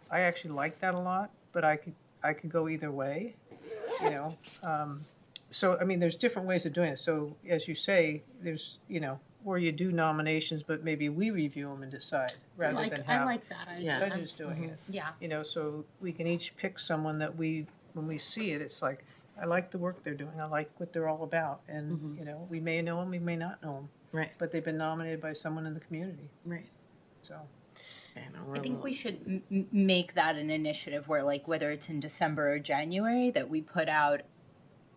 I actually like that a lot, but I could go either way, So, I mean, there's different ways of doing it. So, as you say, there's, where you do nominations, but maybe we review them and decide rather than I have like that. judges doing it. Yeah. So we can each pick someone that when we see it, it's like, I like the work they're doing. I like what they're all about. And, we may know them, we may not know them. Right. But they've been nominated by someone in the community. Right. So, I think we should make that an initiative where, like, whether it's in December or January, that we put out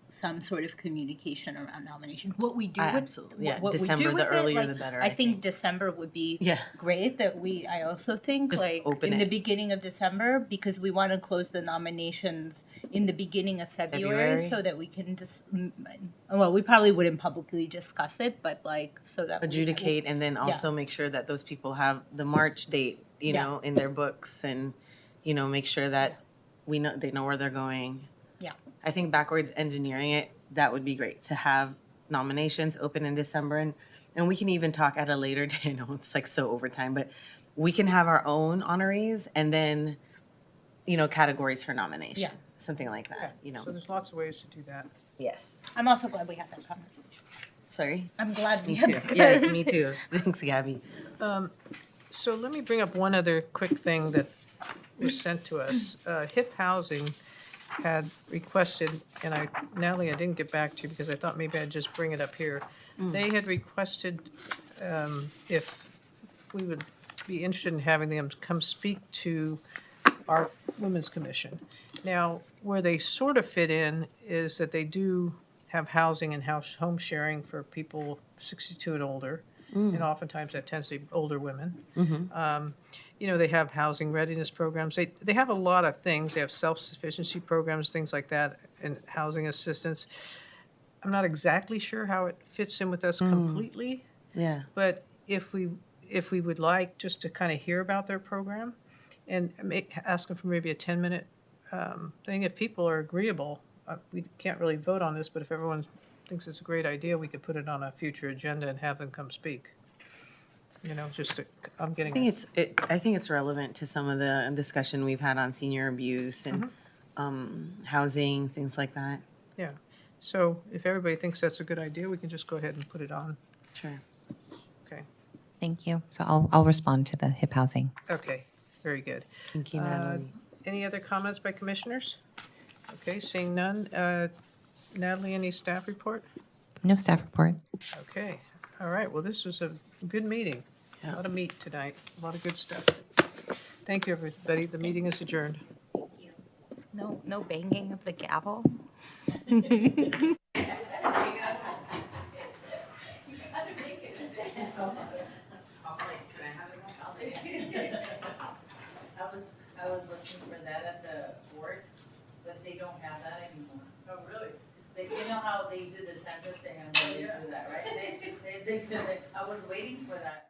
some sort of communication around nomination. What we do with Absolutely, yeah. what we December, do with the earlier it, the better, I I think think. December would be Yeah. great. I also think Just like open in the it. beginning of December, because we want to close the nominations in the beginning of February, February? so that we can just well, we probably wouldn't publicly discuss it, but like so that Adjudicate and then also make sure that those people have the March date, you Yeah. know, in their books and, you know, make sure that they know where they're going. Yeah. I think backwards engineering it, that would be great to have nominations open in December and we can even talk at a later day. I know it's like so overtime, but we can have our own honorees and then, you know, categories for nomination. Yeah. Something like that, you know. So there's lots of ways to do that. Yes. I'm also glad we had that conversation. Sorry. I'm glad we Me had too. that Yes, me too. Thanks, Gabby. So let me bring up one other quick thing that was sent to us. HIP Housing had requested, and Natalie, I didn't get back to you because I thought maybe I'd just bring it up here. They had requested if we would be interested in having them come speak to our Women's Commission. Now, where they sort of fit in is that they do have housing and home sharing for people 62 and older. And oftentimes that tends to be older women. You know, they have housing readiness programs. They have a lot of things. They have self-sufficiency programs, things like that, and housing assistance. I'm not exactly sure how it fits in with us completely, Yeah. but if we would like just to kind of hear about their program and ask them for maybe a 10-minute thing, if people are agreeable, we can't really vote on this, but if everyone thinks it's a great idea, we could put it on a future agenda and have them come speak. You know, I'm getting. I think it's relevant to some of the discussion we've had on senior abuse and housing, things like that. Yeah. So if everybody thinks that's a good idea, we can just go ahead and put it on. Sure. Okay. Thank you. So I'll respond to the HIP housing. Okay. Very good. Thank you, Natalie. Any other comments by commissioners? Okay, seeing none. Natalie, any staff report? No staff report. Okay. All right. Well, this was a good meeting. A Yeah. lot of meat tonight. A lot of good stuff. Thank you, everybody. The meeting is adjourned. No banging of the gavel. I was looking for that at the board, but they don't have that anymore. Oh, really? You know how they do the census thing and when they do that, right? They said that, I was waiting for that.